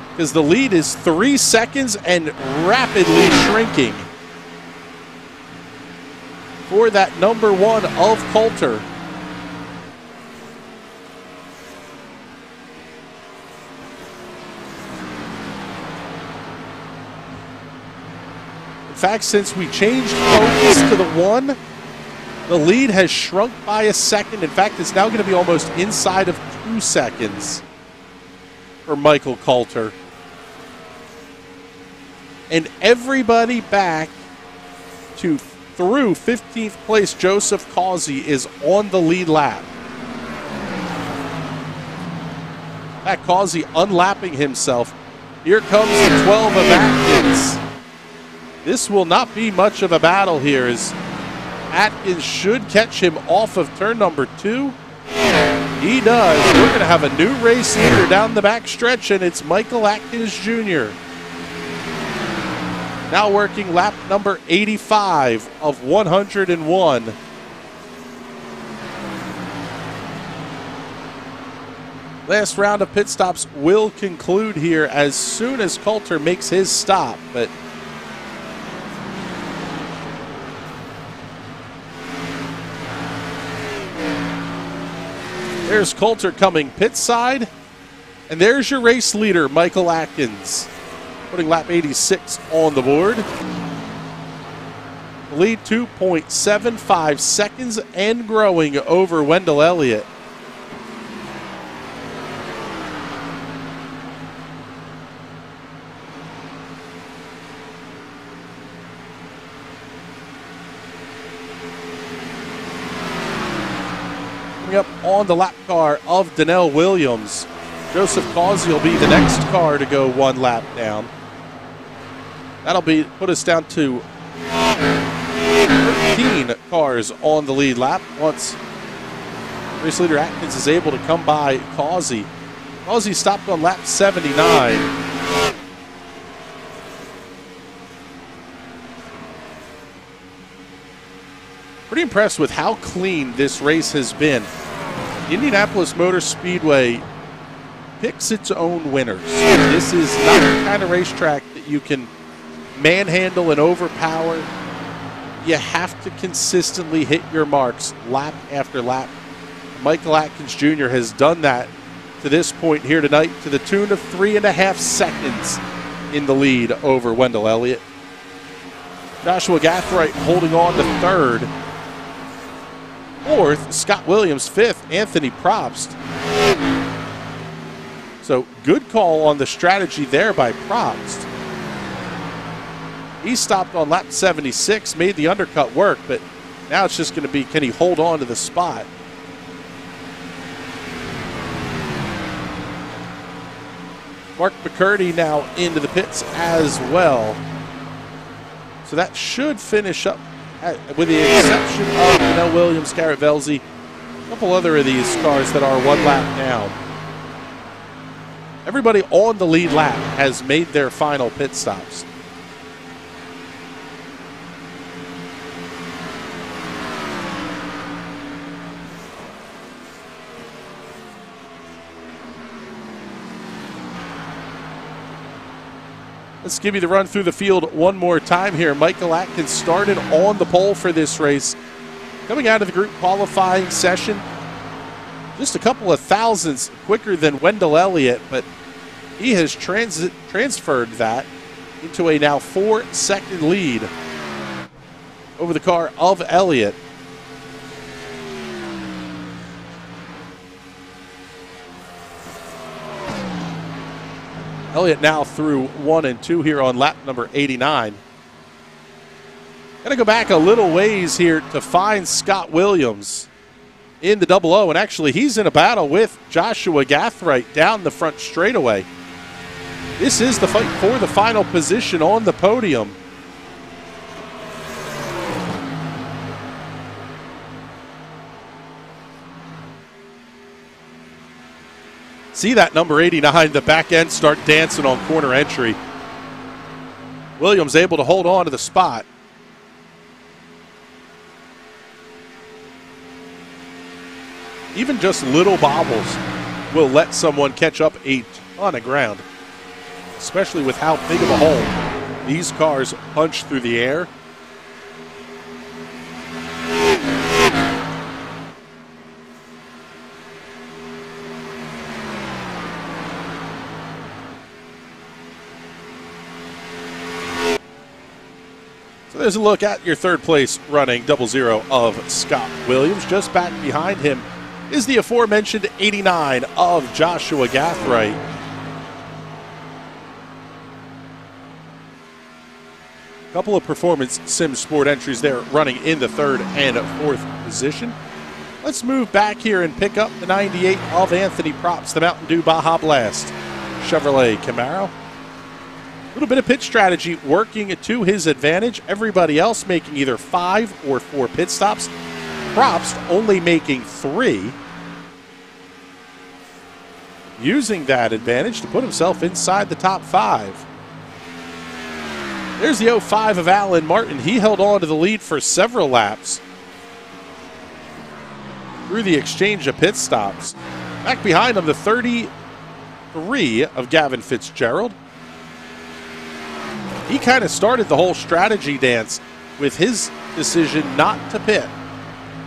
because the lead is 3 seconds and rapidly shrinking for that number 1 of Coulter. In fact, since we changed focus to the 1, the lead has shrunk by a second. In fact, it's now going to be almost inside of 2 seconds for Michael Coulter. And everybody back to through 15th place, Joseph Causey is on the lead lap. That Causey unlapping himself. Here comes the 12 of Atkins. This will not be much of a battle here as Atkins should catch him off of turn number 2. He does. We're going to have a new race leader down the back stretch, and it's Michael Atkins Jr. Now working lap number 85 of 101. Last round of pit stops will conclude here as soon as Coulter makes his stop, but there's Coulter coming pit side, and there's your race leader, Michael Atkins, putting lap 86 on the board. Lead 2.75 seconds and growing over Wendell Elliott. Up on the lap car of Donnell Williams. Joseph Causey will be the next car to go 1 lap down. That'll be put us down to 13 cars on the lead lap once race leader Atkins is able to come by Causey. Causey stopped on lap 79. Pretty impressed with how clean this race has been. Indianapolis Motor Speedway picks its own winners. This is not the kind of racetrack that you can manhandle and overpower. You have to consistently hit your marks lap after lap. Michael Atkins Jr. has done that to this point here tonight to the tune of 3.5 seconds in the lead over Wendell Elliott. Joshua Gathright holding on to third. Fourth, Scott Williams. Fifth, Anthony Probst. So good call on the strategy there by Probst. He stopped on lap 76, made the undercut work, but now it's just going to be, can he hold on to the spot? Mark McCurdy now into the pits as well. So that should finish up, with the exception of Nell Williams, Garrett Velzy, a couple other of these cars that are one lap down. Everybody on the lead lap has made their final pit stops. Let's give you the run through the field one more time here. Michael Atkins started on the pole for this race. Coming out of the group qualifying session, just a couple of thousandths quicker than Wendell Elliott, but he has transferred that into a now 4-second lead over the car of Elliott. Elliott now through 1 and 2 here on lap number 89. Got to go back a little ways here to find Scott Williams in the 00, and actually he's in a battle with Joshua Gathright down the front straightaway. This is the fight for the final position on the podium. See that number 89, the back end start dancing on corner entry. Williams able to hold on to the spot. Even just little bobbles will let someone catch up a ton of ground, especially with how big of a hole these cars punch through the air. So there's a look at your third place running 00 of Scott Williams. Just back behind him is the aforementioned 89 of Joshua Gathright. Couple of performance sim sport entries there running in the third and fourth position. Let's move back here and pick up the 98 of Anthony Probst, the Mountain Dew Baja Blast Chevrolet Camaro. A little bit of pit strategy working to his advantage. Everybody else making either 5 or 4 pit stops. Probst only making 3. Using that advantage to put himself inside the top 5. There's the 05 of Alan Martin. He held on to the lead for several laps through the exchange of pit stops. Back behind him, the 33 of Gavin Fitzgerald. He kind of started the whole strategy dance with his decision not to pit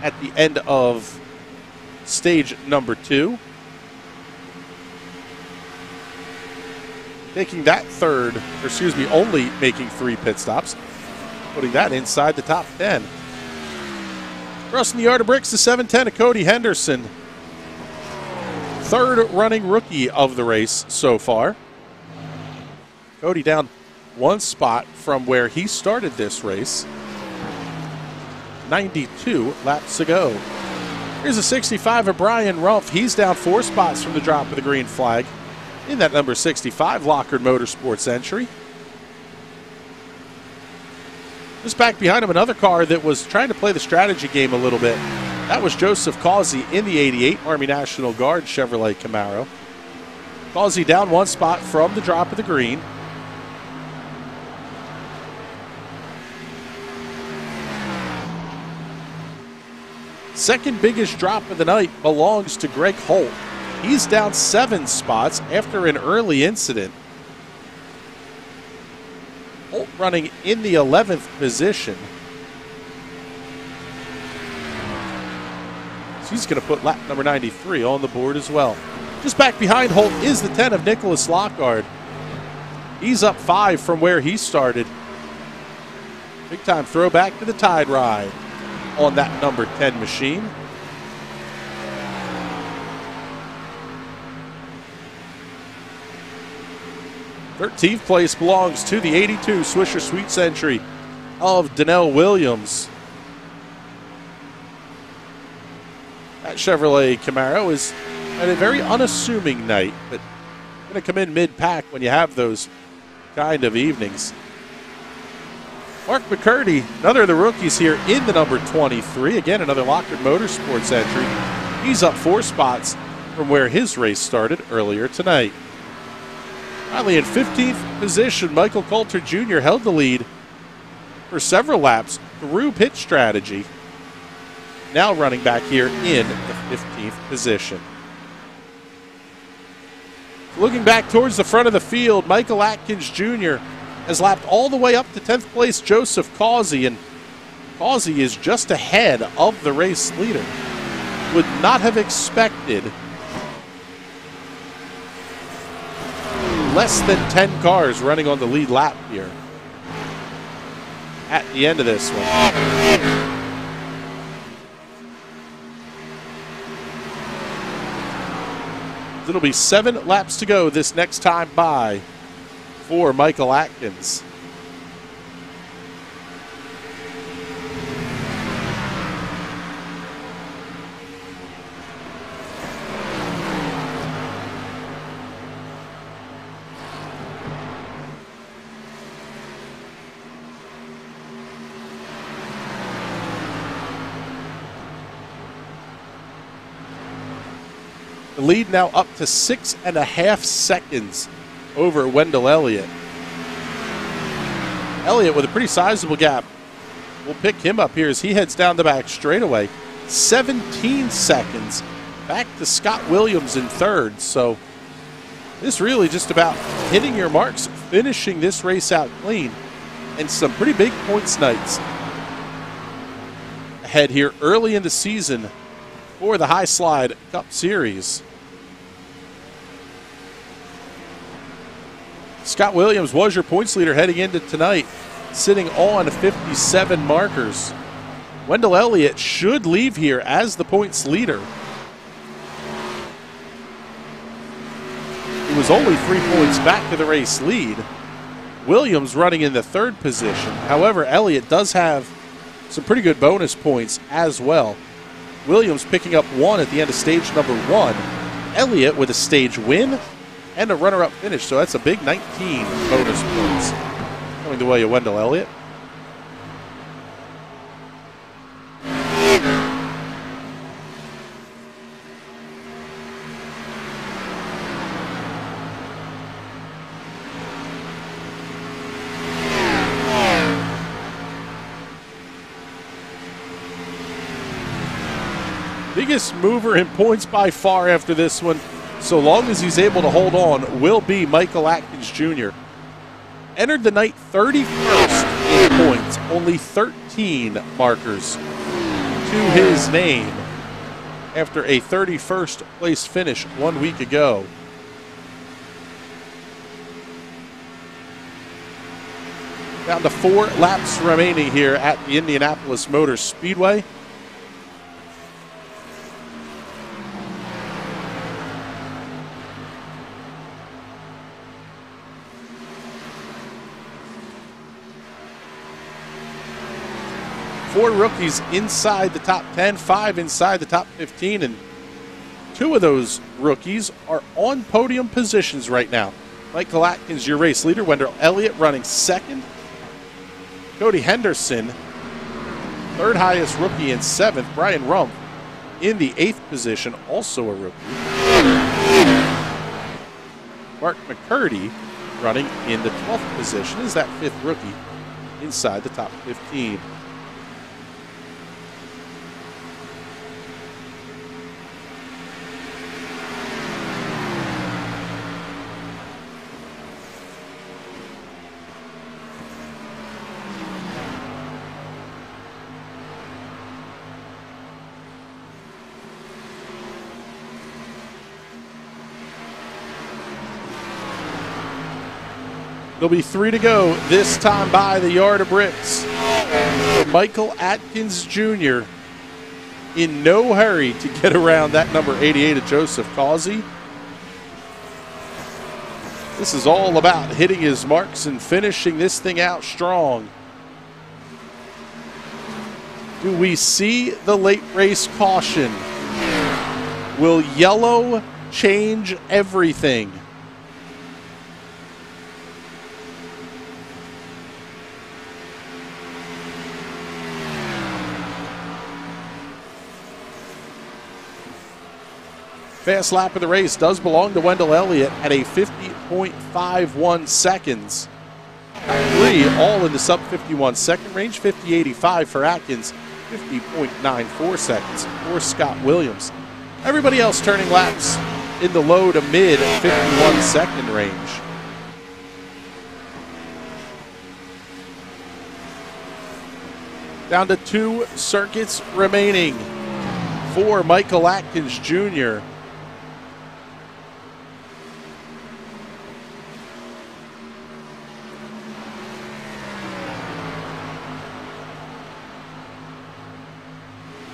at the end of stage number 2. Taking that only making 3 pit stops, putting that inside the top 10. Crossing the yard of bricks, the 710 of Cody Henderson. Third running rookie of the race so far. Cody down 1 spot from where he started this race 92 laps ago. Here's a 65 of Brian Rumpf. He's down 4 spots from the drop of the green flag in that number 65 Lockard Motorsports entry. Just back behind him, another car that was trying to play the strategy game a little bit. That was Joseph Causey in the 88 Army National Guard Chevrolet Camaro. Causey down 1 spot from the drop of the green. Second biggest drop of the night belongs to Greg Holt. He's down 7 spots after an early incident. Holt running in the 11th position. So he's going to put lap number 93 on the board as well. Just back behind Holt is the 10 of Nicholas Lockhart. He's up 5 from where he started. Big time throwback to the Tide Ride on that number 10 machine. Thirteenth place belongs to the 82 Swisher Sweet Century of Donnell Williams. That Chevrolet Camaro is at a very unassuming night, but going to come in mid-pack when you have those kind of evenings. Mark McCurdy, another of the rookies here in the number 23. Again, another Lockhart Motorsports entry. He's up 4 spots from where his race started earlier tonight. Finally, in 15th position, Michael Coulter Jr. held the lead for several laps through pit strategy. Now running back here in the 15th position. Looking back towards the front of the field, Michael Atkins Jr. has lapped all the way up to 10th place Joseph Causey, and Causey is just ahead of the race leader. Would not have expected less than 10 cars running on the lead lap here at the end of this one. It'll be 7 laps to go this next time by for Michael Atkins. The lead now up to 6.5 seconds over Wendell Elliott. Elliott with a pretty sizable gap. We'll pick him up here as he heads down the back straightaway. 17 seconds back to Scott Williams in third. So this really just about hitting your marks, finishing this race out clean, and some pretty big points nights ahead here early in the season for the High Slide Cup Series. Scott Williams was your points leader heading into tonight, sitting on 57 markers. Wendell Elliott should leave here as the points leader. He was only 3 points back to the race lead. Williams running in the 3rd position. However, Elliott does have some pretty good bonus points as well. Williams picking up 1 at the end of stage number 1. Elliott with a stage win and a runner-up finish, so that's a big 19 bonus points coming the way of Wendell Elliott. Biggest mover in points by far after this one, so long as he's able to hold on, will be Michael Atkins Jr. Entered the night 31st in points, only 13 markers to his name after a 31st place finish 1 week ago. Down to 4 laps remaining here at the Indianapolis Motor Speedway. Four rookies inside the top 10, 5 inside the top 15, and 2 of those rookies are on podium positions right now. Michael Atkins, your race leader. Wendell Elliott running 2nd. Cody Henderson, 3rd highest rookie, and 7th. Brian Rumpf in the 8th position, also a rookie. Mark McCurdy running in the 12th position is that 5th rookie inside the top 15. There'll be 3 to go, this time by the yard of bricks. For Michael Atkins Jr. in no hurry to get around that number 88 of Joseph Causey. This is all about hitting his marks and finishing this thing out strong. Do we see the late race caution? Will yellow change everything? Fast lap of the race does belong to Wendell Elliott at a 50.51 seconds. 3 all in the sub 51 second range, 50.85 for Atkins, 50.94 seconds for Scott Williams. Everybody else turning laps in the low to mid 51 second range. Down to 2 circuits remaining for Michael Atkins Jr.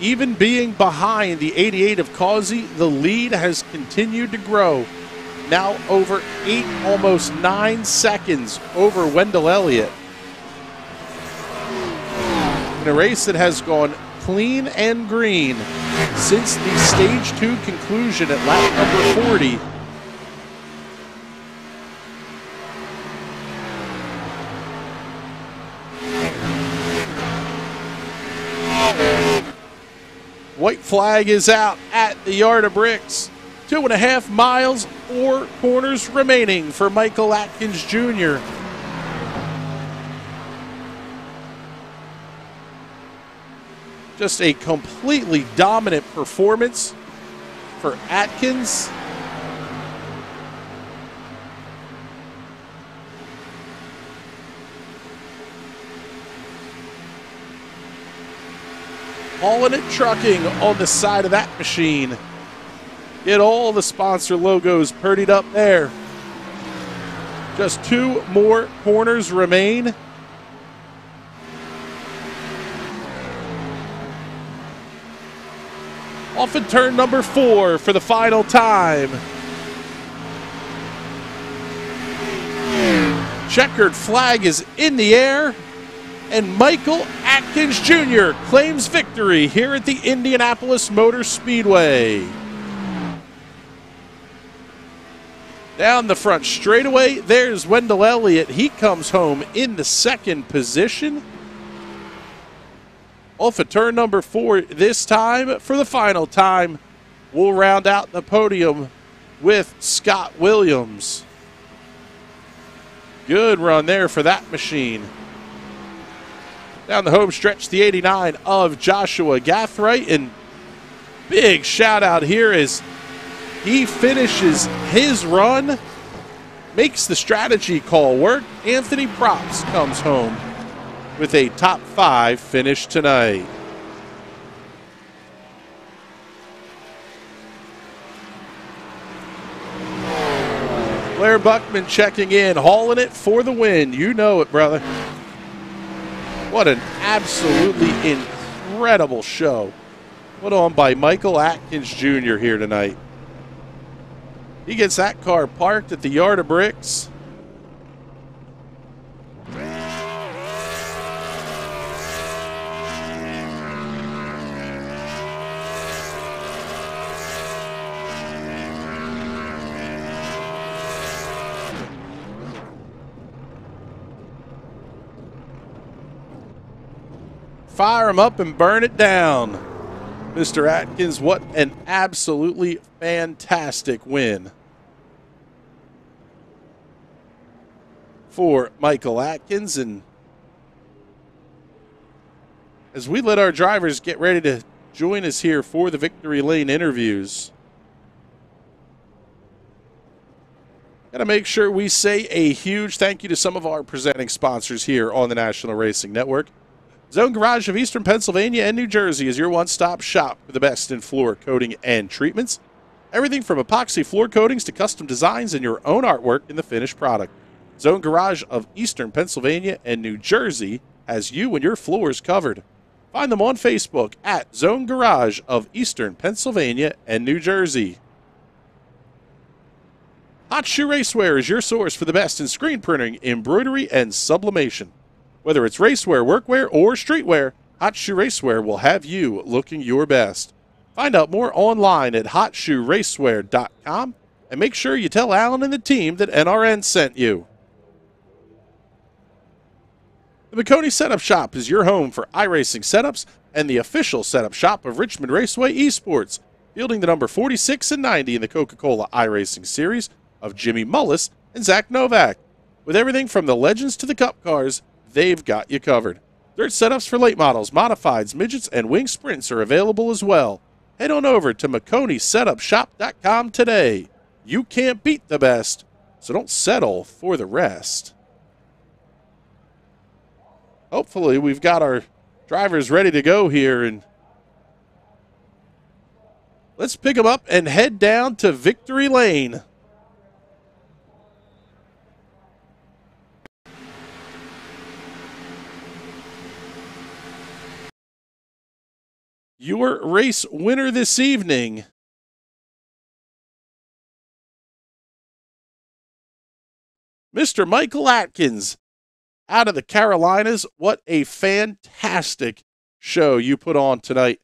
Even being behind the 88 of Causey, the lead has continued to grow. Now over 8, almost 9 seconds over Wendell Elliott. In a race that has gone clean and green since the stage 2 conclusion at lap number 40. White flag is out at the yard of bricks. 2.5 miles, 4 corners remaining for Michael Atkins Jr. Just a completely dominant performance for Atkins. Hauling it trucking on the side of that machine. Get all the sponsor logos purdied up there. Just 2 more corners remain. Off in turn number 4 for the final time. Checkered flag is in the air. And Michael Atkins Jr. claims victory here at the Indianapolis Motor Speedway. Down the front straightaway, there's Wendell Elliott. He comes home in the 2nd position. Off of turn number 4 this time for the final time. We'll round out the podium with Scott Williams. Good run there for that machine. Down the home stretch, the 89 of Joshua Gathright. And big shout out here as he finishes his run, makes the strategy call work. Anthony Props comes home with a top 5 finish tonight. Blair Buckman checking in, hauling it for the win. You know it, brother. What an absolutely incredible show put on by Michael Atkins Jr. here tonight. He gets that car parked at the yard of bricks. Fire him up and burn it down. Mr. Atkins, what an absolutely fantastic win for Michael Atkins. And as we let our drivers get ready to join us here for the Victory Lane interviews, got to make sure we say a huge thank you to some of our presenting sponsors here on the National Racing Network. Zone Garage of Eastern Pennsylvania and New Jersey is your one-stop shop for the best in floor coating and treatments. Everything from epoxy floor coatings to custom designs and your own artwork in the finished product. Zone Garage of Eastern Pennsylvania and New Jersey has you and your floors covered. Find them on Facebook at Zone Garage of Eastern Pennsylvania and New Jersey. Hot Shoe Racewear is your source for the best in screen printing, embroidery, and sublimation. Whether it's racewear, workwear, or streetwear, Hot Shoe Racewear will have you looking your best. Find out more online at hotshoeracewear.com and make sure you tell Alan and the team that NRN sent you. The McConey Setup Shop is your home for iRacing setups and the official setup shop of Richmond Raceway Esports, fielding the number 46 and 90 in the Coca-Cola iRacing Series of Jimmy Mullis and Zach Novak. With everything from the Legends to the Cup cars, they've got you covered. Dirt setups for late models, modifieds, midgets, and wing sprints are available as well. Head on over to McConeySetupShop.com today. You can't beat the best, so don't settle for the rest. Hopefully we've got our drivers ready to go here, and let's pick them up and head down to Victory Lane. Your race winner this evening, Mr. Michael Atkins, out of the Carolinas. What a fantastic show you put on tonight.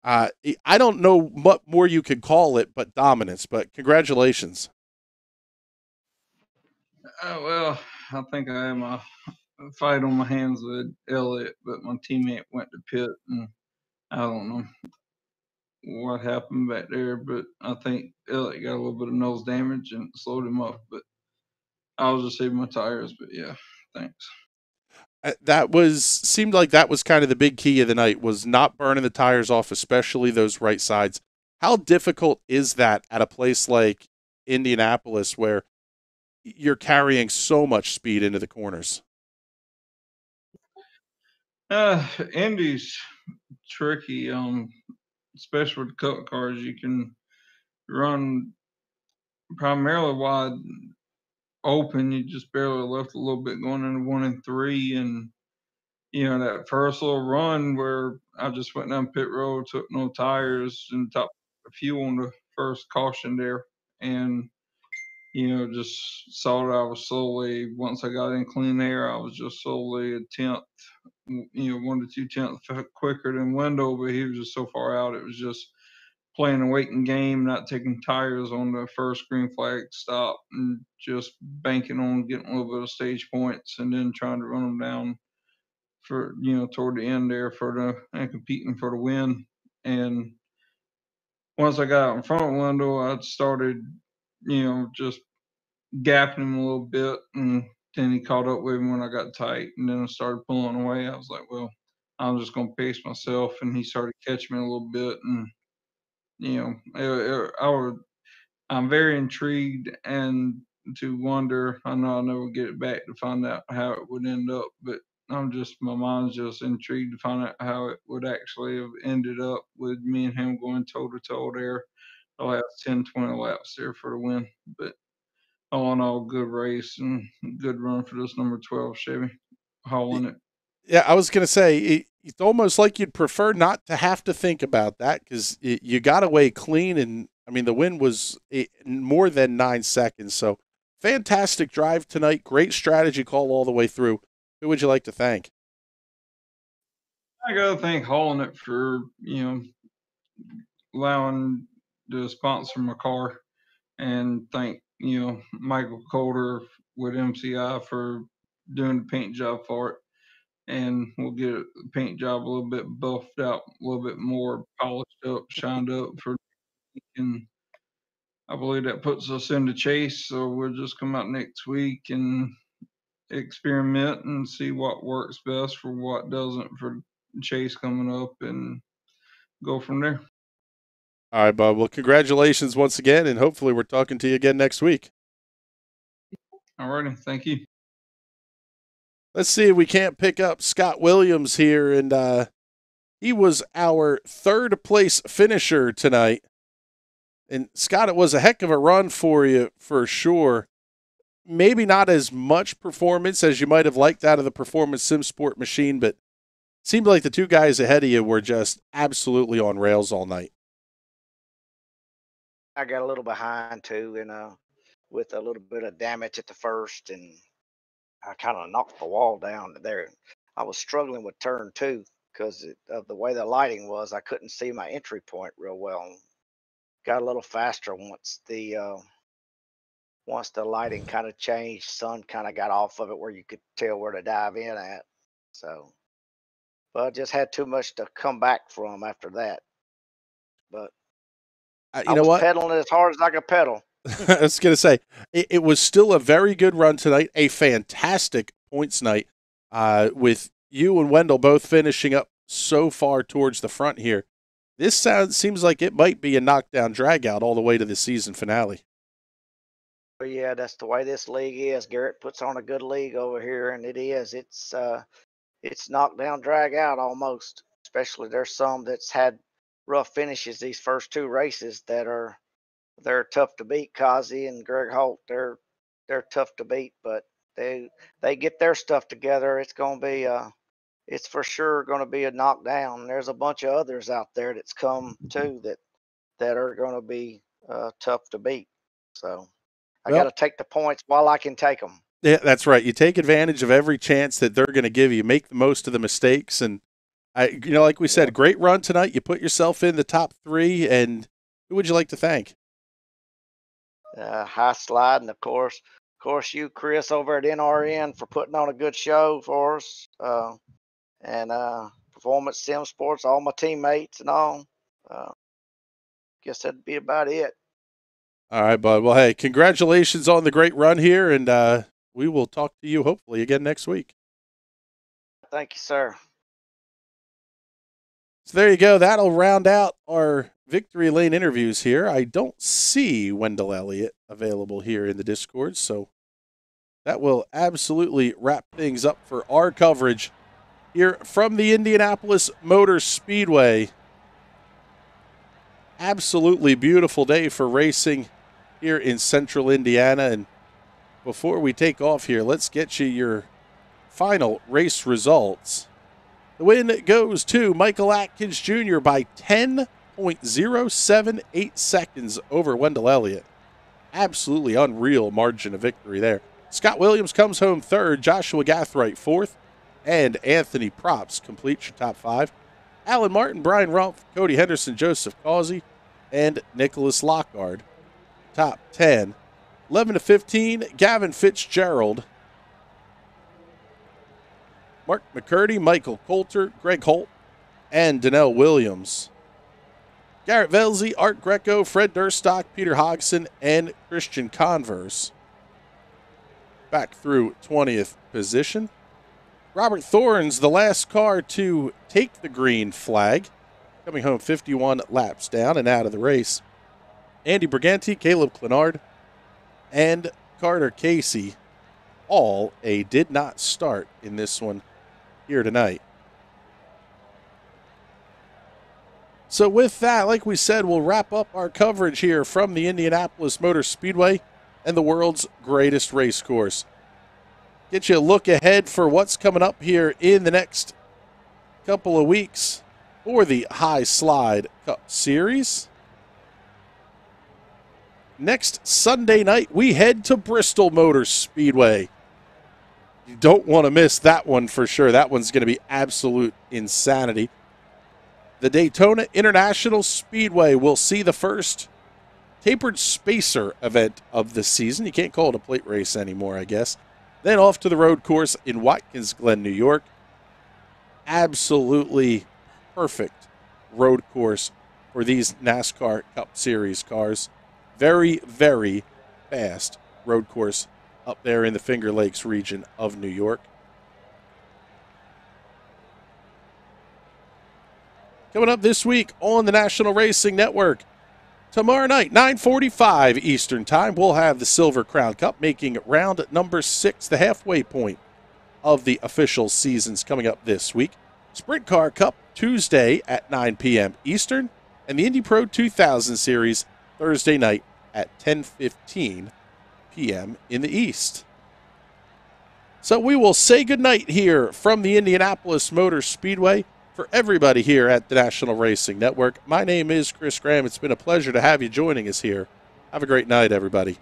I don't know what more you could call it but dominance, but congratulations. Well, I think I had my fight on my hands with Elliott, but my teammate went to pit, and I don't know what happened back there, but I think Elliott got a little bit of nose damage and slowed him up, but I was just saving my tires, but yeah, thanks. Seemed like that was kind of the big key of the night, was not burning the tires off, especially those right sides. How difficult is that at a place like Indianapolis where you're carrying so much speed into the corners? Indy's tricky, especially with cup cars. You can run primarily wide open. You just barely left a little bit going into 1 and 3, and that first little run where I just went down pit road, took no tires, and topped a few on the first caution there, and just saw that I was slowly, once I got in clean air, I was just slowly a tenth, 1 to 2 tenths quicker than Wendell, but he was just so far out. It was just playing a waiting game, not taking tires on the first green flag stop, and just banking on getting a little bit of stage points, and then trying to run them down for toward the end there and competing for the win. And once I got out in front of Wendell, I started just gapping him a little bit, and then he caught up with me when I got tight, and then I started pulling away. I was like, well, I'm just going to pace myself, and he started catching me a little bit, and I'm very intrigued and to wonder. I know I'll never get it back to find out how it would end up, but my mind's just intrigued to find out how it would actually have ended up with me and him going toe to toe there the last 10, 20 laps there for the win. But all in all, good race and good run for this number 12 Chevy, hauling it. Yeah, I was going to say, it's almost like you'd prefer not to have to think about that, because you got away clean, and I mean, the win was more than 9 seconds. So fantastic drive tonight. Great strategy call all the way through. Who would you like to thank? I got to thank Hauling It for, allowing to sponsor my car, and thank, Michael Coulter with MCI for doing the paint job for it. And we'll get the paint job a little bit buffed out, a little bit more polished up, shined up for, and I believe that puts us in the chase. So we'll just come out next week and experiment and see what works best for what doesn't for chase coming up, and go from there. All right, Bob. Well, congratulations once again, and hopefully we're talking to you again next week. All righty. Thank you. Let's see if we can't pick up Scott Williams here, and he was our third-place finisher tonight. And, Scott, it was a heck of a run for you, for sure. maybe not as much performance as you might have liked out of the Performance Sim Sport machine, but seemed like the two guys ahead of you were just absolutely on rails all night. I got a little behind too, with a little bit of damage at the first, and I kind of knocked the wall down there. I was struggling with turn 2 because of the way the lighting was. I couldn't see my entry point real well. Got a little faster once the lighting kind of changed. Sun kind of got off of it where you could tell where to dive in at. So, but I just had too much to come back from after that. But you know what? Pedaling as hard as I could pedal. I was going to say, it was still a very good run tonight, a fantastic points night, with you and Wendell both finishing up so far towards the front here. This seems like it might be a knockdown drag-out all the way to the season finale. But yeah, that's the way this league is. Garrett puts on a good league over here, and it is. It's knockdown drag-out almost. Especially there's some that's had rough finishes these first 2 races they're tough to beat. Kazi and Greg Holt, they're tough to beat, but they get their stuff together. It's gonna be it's for sure gonna be a knockdown. There's a bunch of others out there that's come too that are gonna be tough to beat. So I got to take the points while I can take them. Yeah, that's right. You take advantage of every chance that they're going to give you. Make the most of the mistakes, and like we said, great run tonight. You put yourself in the top 3, and who would you like to thank? High Slide, and of course you, Chris, over at NRN for putting on a good show for us, and Performance Sim Sports, all my teammates and all. Guess that'd be about it. All right, bud. Well, hey, congratulations on the great run here, and we will talk to you hopefully again next week. Thank you, sir. So there you go. That'll round out our Victory Lane interviews here. I don't see Wendell Elliott available here in the Discord, so that will absolutely wrap things up for our coverage here from the Indianapolis Motor Speedway. Absolutely beautiful day for racing here in central Indiana. And before we take off here, let's get you your final race results. The win goes to Michael Atkins Jr. by 10.078 seconds over Wendell Elliott. Absolutely unreal margin of victory there. Scott Williams comes home 3rd, Joshua Gathright 4th, and Anthony Props completes your top 5. Alan Martin, Brian Rumpf, Cody Henderson, Joseph Causey, and Nicholas Lockard. Top 10. 11 to 15, Gavin Fitzgerald, Mark McCurdy, Michael Coulter, Greg Holt, and Donnell Williams. Garrett Velzy, Art Greco, Fred Durstock, Peter Hodgson, and Christian Converse. Back through 20th position. Robert Thorns, the last car to take the green flag, coming home 51 laps down and out of the race. Andy Briganti, Caleb Clenard, and Carter Casey, all a did not start in this one here tonight. So with that, like we said, we'll wrap up our coverage here from the Indianapolis Motor Speedway and the world's greatest race course. Get you a look ahead for what's coming up here in the next couple of weeks for the High Slide Cup Series. Next Sunday night, we head to Bristol Motor Speedway. You don't want to miss that one for sure. That one's going to be absolute insanity. The Daytona International Speedway will see the first tapered spacer event of the season. You can't call it a plate race anymore, I guess. Then off to the road course in Watkins Glen, New York. Absolutely perfect road course for these NASCAR Cup Series cars. Very, very fast road course up there in the Finger Lakes region of New York. Coming up this week on the National Racing Network, tomorrow night, 9:45 Eastern Time, we'll have the Silver Crown Cup making round number 6, the halfway point of the official seasons coming up this week. Sprint Car Cup Tuesday at 9 p.m. Eastern, and the Indy Pro 2000 Series Thursday night at 10:15 p.m. in the East. So we will say goodnight here from the Indianapolis Motor Speedway. For everybody here at the National Racing Network, my name is Chris Graham. It's been a pleasure to have you joining us here. Have a great night, everybody.